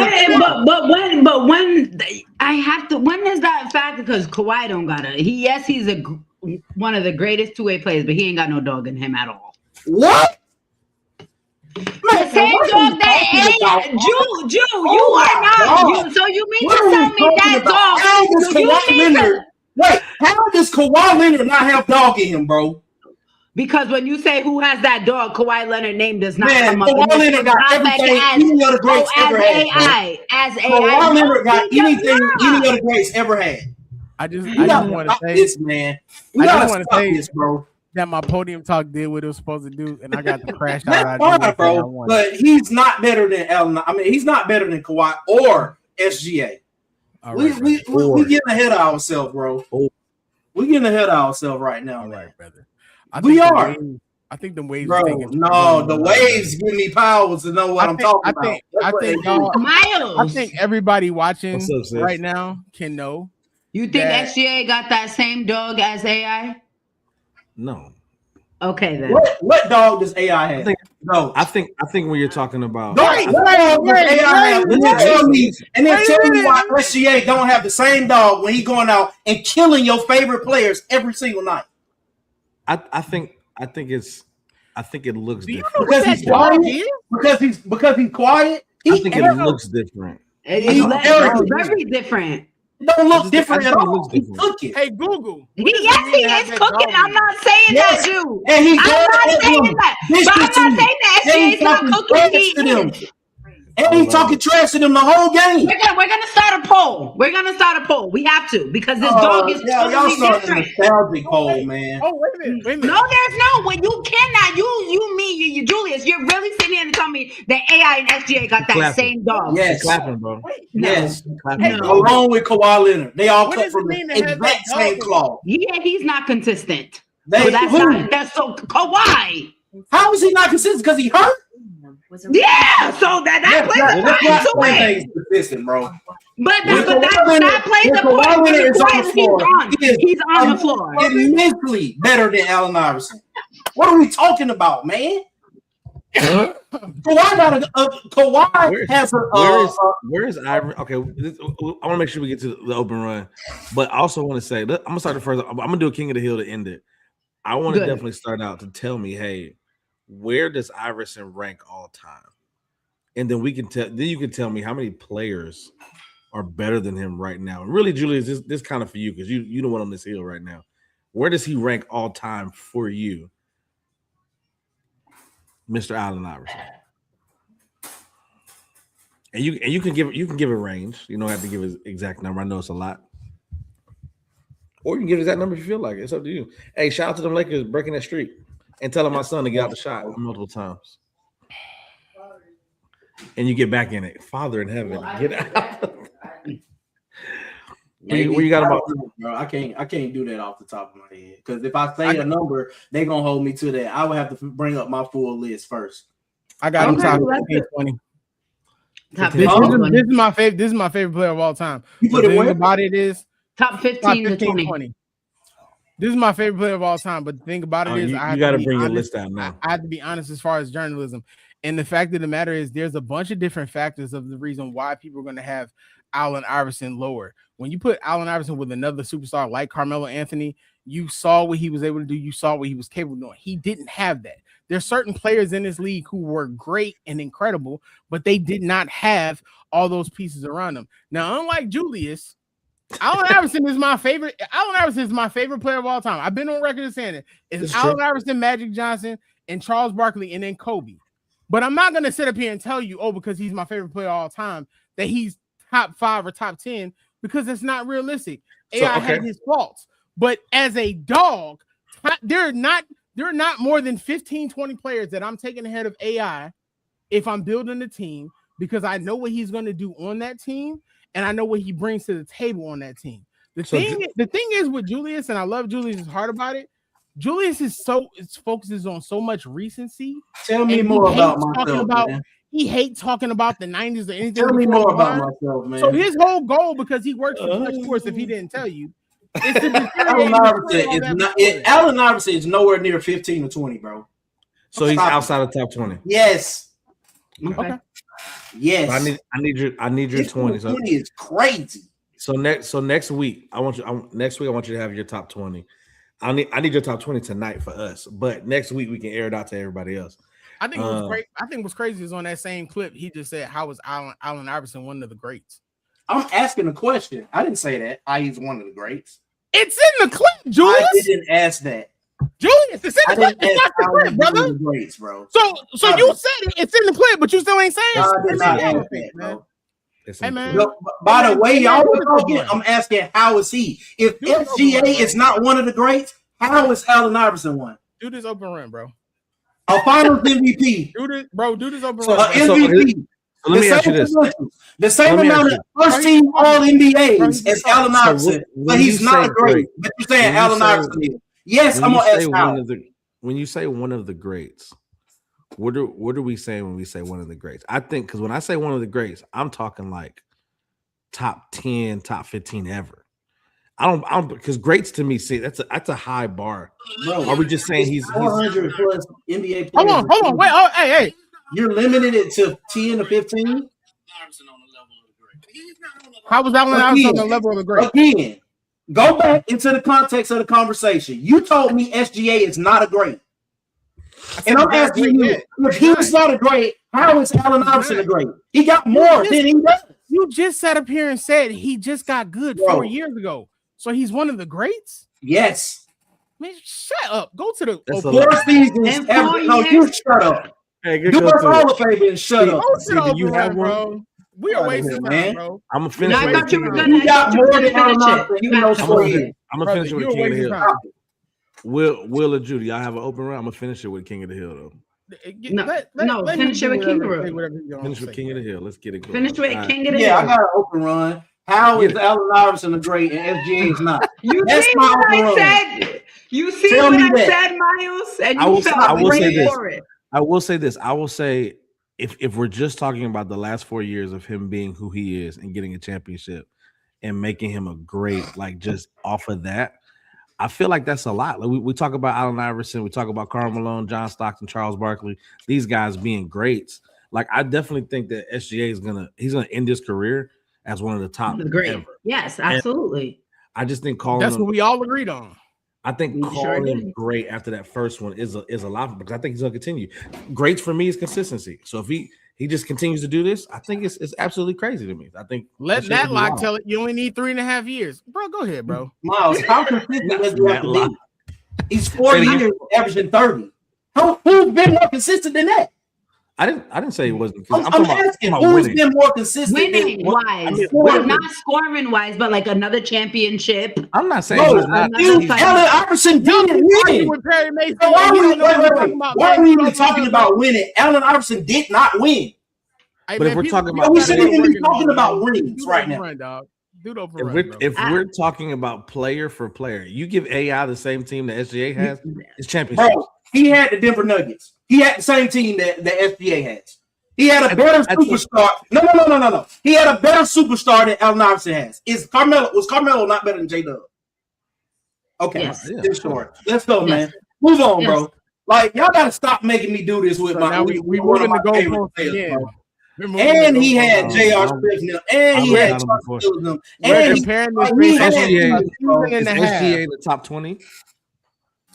but when I have to, when is that factor? Because Kawhi don't got it. He's one of the greatest two-way players, but he ain't got no dog in him at all.
What?
The same dog that Jew, you are not. So you mean to tell me that dog?
Wait, how does Kawhi Leonard not have dog in him, bro?
Because when you say who has that dog, Kawhi Leonard's name does not come up.
Kawhi Leonard got everything any other greats ever had. Kawhi Leonard got anything any other greats ever had.
I just want to say
this, man.
I just want to say this, bro. That my podium talk did what it was supposed to do, and I got the crash out.
That's fine, bro. But he's not better than Allen. I mean, he's not better than Kawhi or SGA. We getting ahead of ourselves, bro. We getting ahead of ourselves right now, man.
Brother.
We are.
I think the waves.
Bro, no, the waves give me powers to know what I'm talking about.
I
think everybody watching right now can know.
You think SGA got that same dog as AI?
No.
Okay, then.
What dog does AI have?
I think when you're talking about
what dog does AI have? And then tell me why SGA don't have the same dog when he going out and killing your favorite players every single night.
I think it's I think it looks
Do you
different.
know what that dog is?
Because he's quiet.
I think it looks different.
It's very different.
It don't look different at
think it
all.
looks
He's
different.
cooking.
Hey, Google.
Yes, he is cooking. I'm not saying
Yes.
that, Jew.
And he's
I'm not saying that. But I'm not saying that SGA's not cooking. He is.
And he's talking trash to them the whole game.
We're gonna start a poll. We're gonna start a poll. We have to because this dog is
y'all
totally
starting a
different.
nostalgic poll, man.
Oh, wait a minute.
No, there's no. When you cannot, you, Julius, you're really sitting here and telling me that AI and SGA got that
Clapping.
same dog.
Yes.
Clapping, bro.
Yes.
Clapping, bro.
Along with Kawhi Leonard. They all
What
cut
does
from
it mean
the
to have
exact
that
same
dog?
cloth.
Yeah, he's not consistent.
They,
But that's so Kawhi.
how is he not consistent? Because he hurt?
Yeah, so that plays a part into it.
He's consistent, bro.
But that plays a part into it. He's on the floor.
Immensely better than Allen Iverson. What are we talking about, man? Kawhi has
where is Ivory? Okay, I want to make sure we get to the open run, but I also want to say I'm gonna start the first. I'm gonna do a King of the Hill to end it. I want to definitely start out to tell me, hey, where does Iverson rank all time? And then we can tell. Then you can tell me how many players are better than him right now. And really, Julius, this kind of for you because you the one on this hill right now. Where does he rank all time for you, Mr. Allen Iverson? And you can give a range. You don't have to give his exact number. I know it's a lot. Or you can give his exact number if you feel like it. It's up to you. Hey, shout out to them Lakers breaking that streak and telling my son to get out the shot multiple times. And you get back in it. Father in heaven, get out. Where you got about?
Bro, I can't do that off the top of my head because if I say a number, they're gonna hold me to that. I would have to bring up my full list first.
I got him top 15, 20. This is my favorite. This is my favorite player of all time.
You put it where?
About it is
top 15 to 20.
This is my favorite player of all time. But the thing about it is,
you got to bring your list out now.
I have to be honest as far as journalism. And the fact of the matter is, there's a bunch of different factors of the reason why people are going to have Allen Iverson lower. When you put Allen Iverson with another superstar like Carmelo Anthony, you saw what he was able to do. You saw what he was capable of doing. He didn't have that. There's certain players in this league who were great and incredible, but they did not have all those pieces around them. Now, unlike Julius, Allen Iverson is my favorite. Allen Iverson is my favorite player of all time. I've been on record as saying it. It's Allen Iverson, Magic Johnson, and Charles Barkley, and then Kobe. But I'm not going to sit up here and tell you, because he's my favorite player of all time, that he's top 5 or top 10, because it's not realistic. AI had his faults. But as a dog, there are not more than 15, 20 players that I'm taking ahead of AI if I'm building a team, because I know what he's going to do on that team, and I know what he brings to the table on that team. The thing is with Julius, and I love Julius' heart about it, Julius focuses on so much recency.
Tell me more about myself, man.
He hates talking about the 90s or anything.
Tell me more about myself, man.
So his whole goal, because he works for Clutch Sports, if he didn't tell you, is to
Allen Iverson is nowhere near 15 or 20, bro.
So he's outside of top 20.
Yes.
Okay.
Yes.
I need your 20.
20 is crazy.
So next week, I want you to have your top 20. I need your top 20 tonight for us, but next week we can air it out to everybody else.
I think what's crazy is on that same clip, he just said, how was Allen Iverson one of the greats?
I'm asking a question. I didn't say that. He's one of the greats.
It's in the clip, Julius.
I didn't ask that.
Julius, it's in the clip. It's not the clip, brother.
Greats, bro.
So you said it's in the clip, but you still ain't saying
I did not ask that, bro.
Hey, man.
No, by the way, y'all were talking, I'm asking, how is he? If SGA is not one of the greats, how is Allen Iverson one?
Do this open run, bro.
A finals MVP.
Do this open
run.
MVP.
So let me ask you this.
The same amount of first team all NBAs as Allen Iverson, but he's not great. But you're saying Allen Iverson is. Yes, I'm going to ask how.
When you say one of the greats, what are we saying when we say one of the greats? I think because when I say one of the greats, I'm talking like top 10, top 15 ever. I don't because greats to me, see, that's a high bar. Bro, are we just saying he's
400 plus NBA players?
Hold on, wait, hey.
You're limited it to 10 to 15?
How was Allen Iverson on the level of the great?
Again, go back into the context of the conversation. You told me SGA is not a great. And I'm asking you, if he's not a great, how is Allen Iverson a great? He got more than he does.
You just sat up here and said he just got good 4 years ago. So he's one of the greats?
Yes.
Man, shut up. Go to the
4 seasons. No, you shut up.
Hey,
do us all a favor and shut up.
Do you have one? Bro. We are wasting time, bro.
I'm gonna finish
with
King
of the Hill.
You got more than Allen Iverson, even though 4 years.
I'm gonna finish it with King of the Hill. Will or Judy, y'all have an open round. I'm gonna finish it with King of the Hill though.
No, finish it with King of the Hill.
Finish with King of the Hill. Let's get it going.
Finish with King of the Hill.
Yeah, I got an open run. How is Allen Iverson a great and SGA is not?
That's see what I said. You see what I said, Miles, and you felt great for it.
I will say this. I will say if we're just talking about the last 4 years of him being who he is and getting a championship and making him a great, like just off of that, I feel like that's a lot. Like we talk about Allen Iverson, we talk about Karl Malone, John Stockton, Charles Barkley, these guys being greats. Like I definitely think that SGA is gonna end his career as one of the top ever.
Yes, absolutely.
And I just think
that's what we all agreed on.
I think calling him great after that first one is a lot because I think he's gonna continue. Greats for me is consistency. So if he just continues to do this, I think it's absolutely crazy to me. I think
let that lock tell it. You only need 3.5 years, bro. Go ahead, bro.
Miles, how consistent does he have to be? He's 4 years averaging 30. Who's been more consistent than that?
I didn't say he wasn't.
I'm asking who's been more consistent
winning wise, not scoring wise, but like another championship.
I'm not saying he's not.
Allen Iverson didn't win. Why are we even talking about winning? Allen Iverson did not win.
But if we're talking about,
we shouldn't even be talking about rings right now.
If we're talking about player for player, you give AI the same team that SGA has, it's championship.
He had the Denver Nuggets. He had the same team that the SGA has. He had a better superstar. No. He had a better superstar than Allen Iverson has. Was Carmelo not better than J-Dub? Okay, it's short. Let's go, man. Move on, bro. Like y'all gotta stop making me do this with my.
Now we moving the goalposts again.
And he had J.R. Smith, and he had Charles Hilton, and
comparing this SGA in the top 20.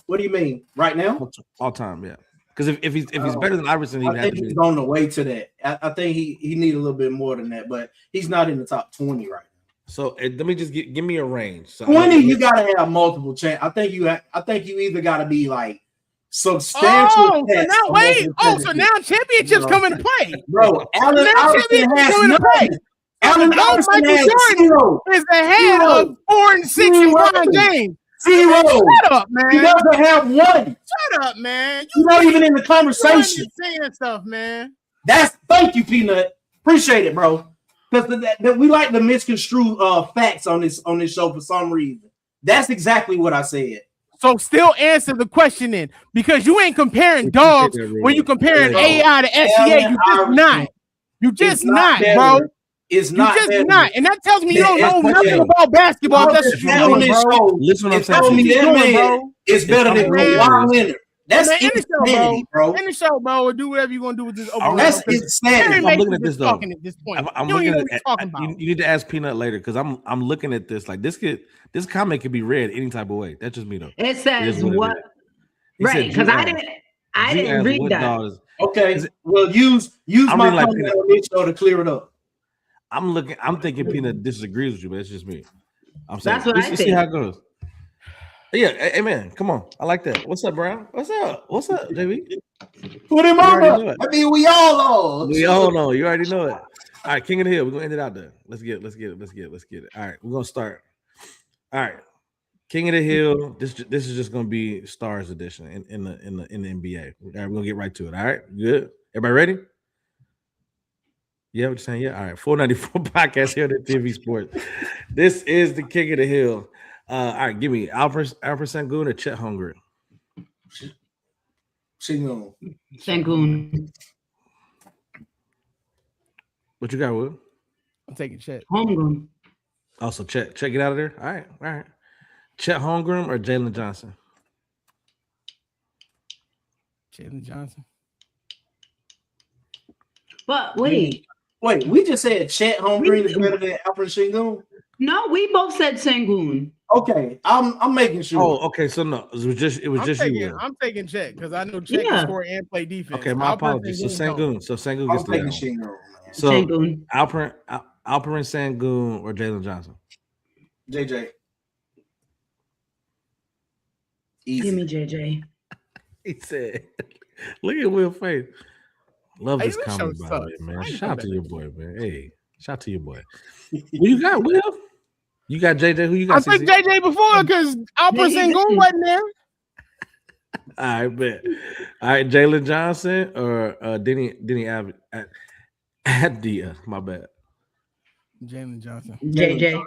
What do you mean? Right now?
All time, yeah. Because if he's better than Iverson,
I think he's on the way to that. I think he need a little bit more than that, but he's not in the top 20 right now.
So let me just give me a range. So
20, you gotta have multiple chances. I think you either gotta be like substantial.
So now championships come into play,
bro. Allen Iverson has nothing. Allen Iverson has zero.
Is the head of 4 and 6 in one game.
Zero.
Shut up, man.
He doesn't have one.
Shut up, man.
You're not even in the conversation.
Saying stuff, man.
Thank you, Peanut. Appreciate it, bro. Because we like to misconstrue facts on this show for some reason. That's exactly what I said.
So still answer the question then, because you ain't comparing dogs when you comparing AI to SGA. You just not, bro.
It's not.
You just not, and that tells me you don't know nothing about basketball. That's what you're doing, bro.
Listen, what I'm saying.
It's better than Kawhi Leonard. That's insanity, bro.
In the show, bro. Or do whatever you want to do with this.
That's insanity.
I'm looking at this though.
At this point,
I'm looking at. You need to ask Peanut later because I'm looking at this like this comment could be read any type of way. That's just me though.
It says what? Right? Because I didn't read that.
Okay. Well, use my comment on this show to clear it up.
I'm thinking Peanut disagrees with you, but it's just me. I'm saying
that's what I think.
See how it goes. Yeah, hey man, come on. I like that. What's up, Brown? What's up, JB?
Put him on. I mean, we all know.
We all know. You already know it. All right, King of the Hill. We're gonna end it out there. Let's get it. All right, we're gonna start. All right, King of the Hill. This is just gonna be Stars edition in the NBA. All right, we're gonna get right to it. All right, good. Everybody ready? Yeah, what you saying? Yeah. All right. 494 podcast here at TV Sports. This is the King of the Hill. All right, give me Alfred Sengun or Chet Holmgren.
Sengun.
What you got, Will?
I'm taking Chet.
Holmgren.
Also, Chet get out of there. All right. Chet Holmgren or Jalen Johnson?
Jalen Johnson.
But wait,
we just said Chet Holmgren is better than Alfred Sengun.
No, we both said Sengun.
Okay, I'm making sure.
Oh, okay. So no, it was just you. Will.
I'm taking Chet because I know Chet can score and play defense.
Okay, my apologies. So Sengun. So Sengun gets
taking
the
Sengun.
So
Sengun.
Alperen Sengun or Jalen Johnson.
JJ. Easy.
Give me JJ.
He said, "Look at Will's face. Love this
this
comment,
show
by the way,
sucks.
man.
I ain't
Shout out to
coming
your boy, man. Hey, shout out to your boy. Who you got, Will? You got JJ. Who you got?
I took JJ before because Alperen Sengun wasn't there.
All right, bet. All right, Jalen Johnson or Denny Abdia. My bad.
Jalen Johnson.
JJ.
All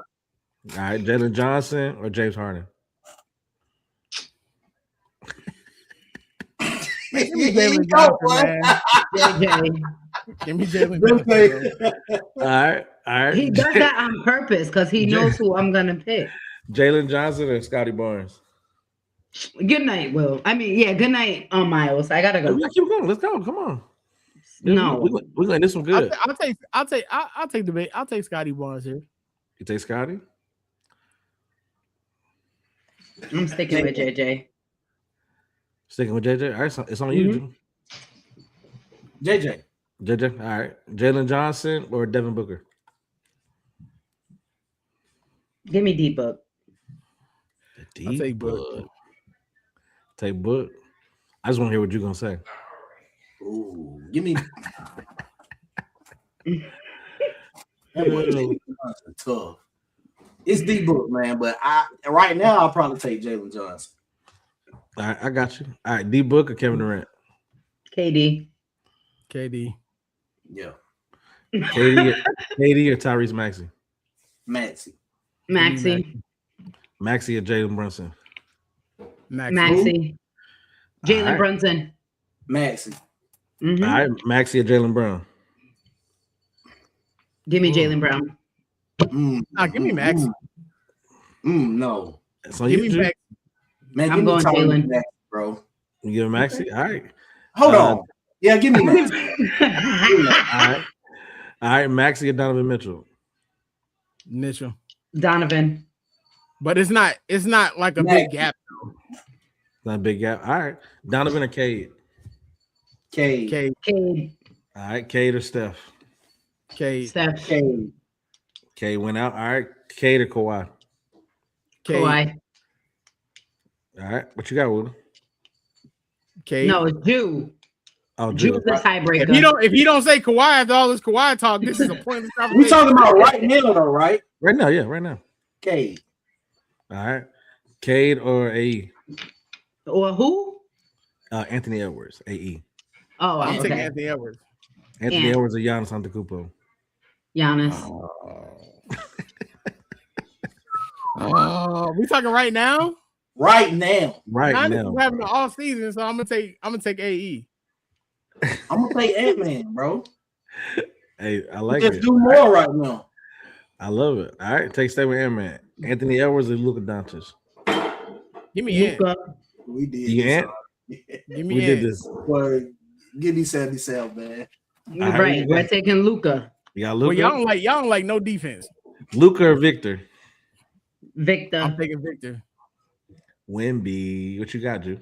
right, Jalen Johnson or James Harden.
Give me Jalen Johnson, man.
JJ.
Give me Jalen Johnson.
All right.
He does that on purpose because he knows who I'm gonna pick.
Jalen Johnson or Scotty Barnes.
Good night, Will. I mean, yeah, good night, Miles. I gotta go.
We gotta keep going. Let's go. Come on.
No,
we're going this one good.
I'll take the bait. I'll take Scotty Barnes here.
You take Scotty?
I'm sticking with JJ.
Sticking with JJ. All right, so it's on you,
JJ.
JJ. All right. Jalen Johnson or Devin Booker.
Give me D-Book.
I'll take Book.
Take Book. I just want to hear what you're gonna say.
Ooh, give me. Tough. It's D-Book, man, but right now I'll probably take Jalen Johnson.
All right, I got you. All right, D-Book or Kevin Durant?
KD.
Yeah.
KD or Tyrese Maxey?
Maxey.
Maxey or Jalen Brunson?
Maxey. Jalen Brunson.
Maxey.
Mm-hmm.
All right, Maxey or Jalen Brown?
Give me Jalen Brown.
Give me Maxey.
No.
So
give me Maxey.
Man,
I'm going Jalen,
bro.
You give Maxey? All right.
Hold on. Yeah, give me Maxey.
All right, Maxey or Donovan Mitchell?
Donovan.
But it's not like a big gap.
Not a big gap. All right. Donovan or Cade?
Cade.
All right, Cade or Steph?
Steph.
Cade went out. All right. Cade or Kawhi?
Kawhi.
All right. What you got, Will?
Cade.
No, it's Jew.
Oh,
Jew's the tiebreaker.
If you don't say Kawhi after all this Kawhi talk, this is a pointless conversation.
We talking about right now, though, right?
Right now, yeah, right now.
Cade.
All right. Cade or AE?
Or who?
Anthony Edwards, AE.
Oh,
I'm taking
okay.
Anthony Edwards.
Anthony Edwards or Giannis Antetokounmpo?
Giannis.
We talking right now?
Right now.
Right now.
We're having an off season, so I'm gonna take AE.
I'm gonna take Ant-Man, bro.
Hey, I like
Let's
it.
do more right now.
I love it. All right, stay with Ant-Man. Anthony Edwards or Luka Dončić?
Give me Ant.
We did.
You Ant?
Give me
We
Ant.
did this.
Boy, give me 77, man.
You're right. We're taking Luka.
Yeah,
Well,
Luka.
y'all don't like no defense.
Luka or Victor?
Victor.
I'm taking Victor.
Wemby. What you got, Drew?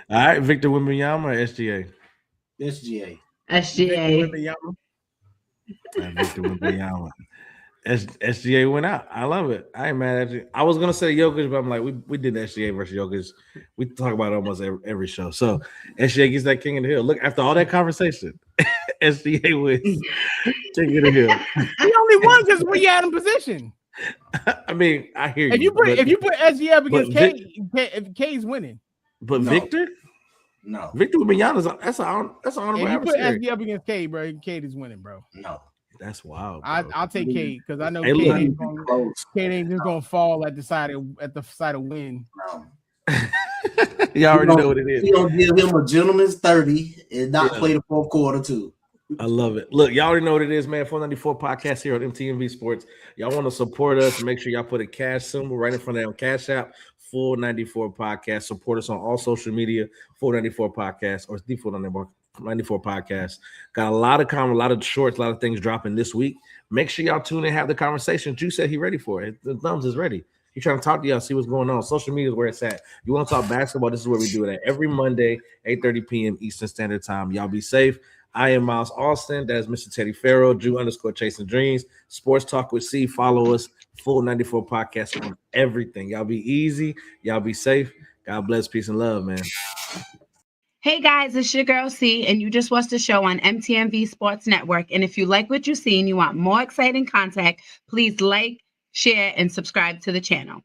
All right, Victor Wembanyama or SGA?
SGA.
SGA.
Victor Wembanyama. SGA went out. I love it. I ain't mad at you. I was gonna say Jokic, but I'm like, we did SGA versus Jokic. We talk about it almost every show. So SGA gets that King of the Hill. Look, after all that conversation, SGA wins King of the Hill.
He only won because we had him position.
I mean, I hear
if you put SGA up against Cade, Cade's winning.
But
No.
Victor?
No.
Victor Wembanyama, that's an honorable
If you put
adversary.
SGA up against Cade, bro, Cade is winning, bro.
No.
That's wild. Bro.
I'll take Cade because I know
Hey,
Cade
look.
ain't just gonna fall at the side of win.
No.
You already know what it is.
He gonna give him a gentleman's 30 and not play the fourth quarter too.
I love it. Look, y'all already know what it is, man. 494 podcast here on MTMV Sports. Y'all want to support us? Make sure y'all put a cash symbol right in front of that on Cash App. 494 podcast. Support us on all social media. 494 podcast or the 94 podcast. Got a lot of shorts, a lot of things dropping this week. Make sure y'all tune in, have the conversation. Drew said he ready for it. The thumbs is ready. He's trying to talk to y'all, see what's going on. Social media is where it's at. You want to talk basketball? This is where we do it at every Monday, 8:30 p.m. Eastern Standard Time. Y'all be safe. I am Miles Austin. That is Mr. Teddy Farrell, Drew_Chasing Dreams. Sports Talk with C. Follow us. Full 94 podcast on everything. Y'all be easy. Y'all be safe. God bless. Peace and love, man.
Hey guys, it's your girl C, and you just watched the show on MTMV Sports Network. And if you like what you see and you want more exciting content, please like, share, and subscribe to the channel.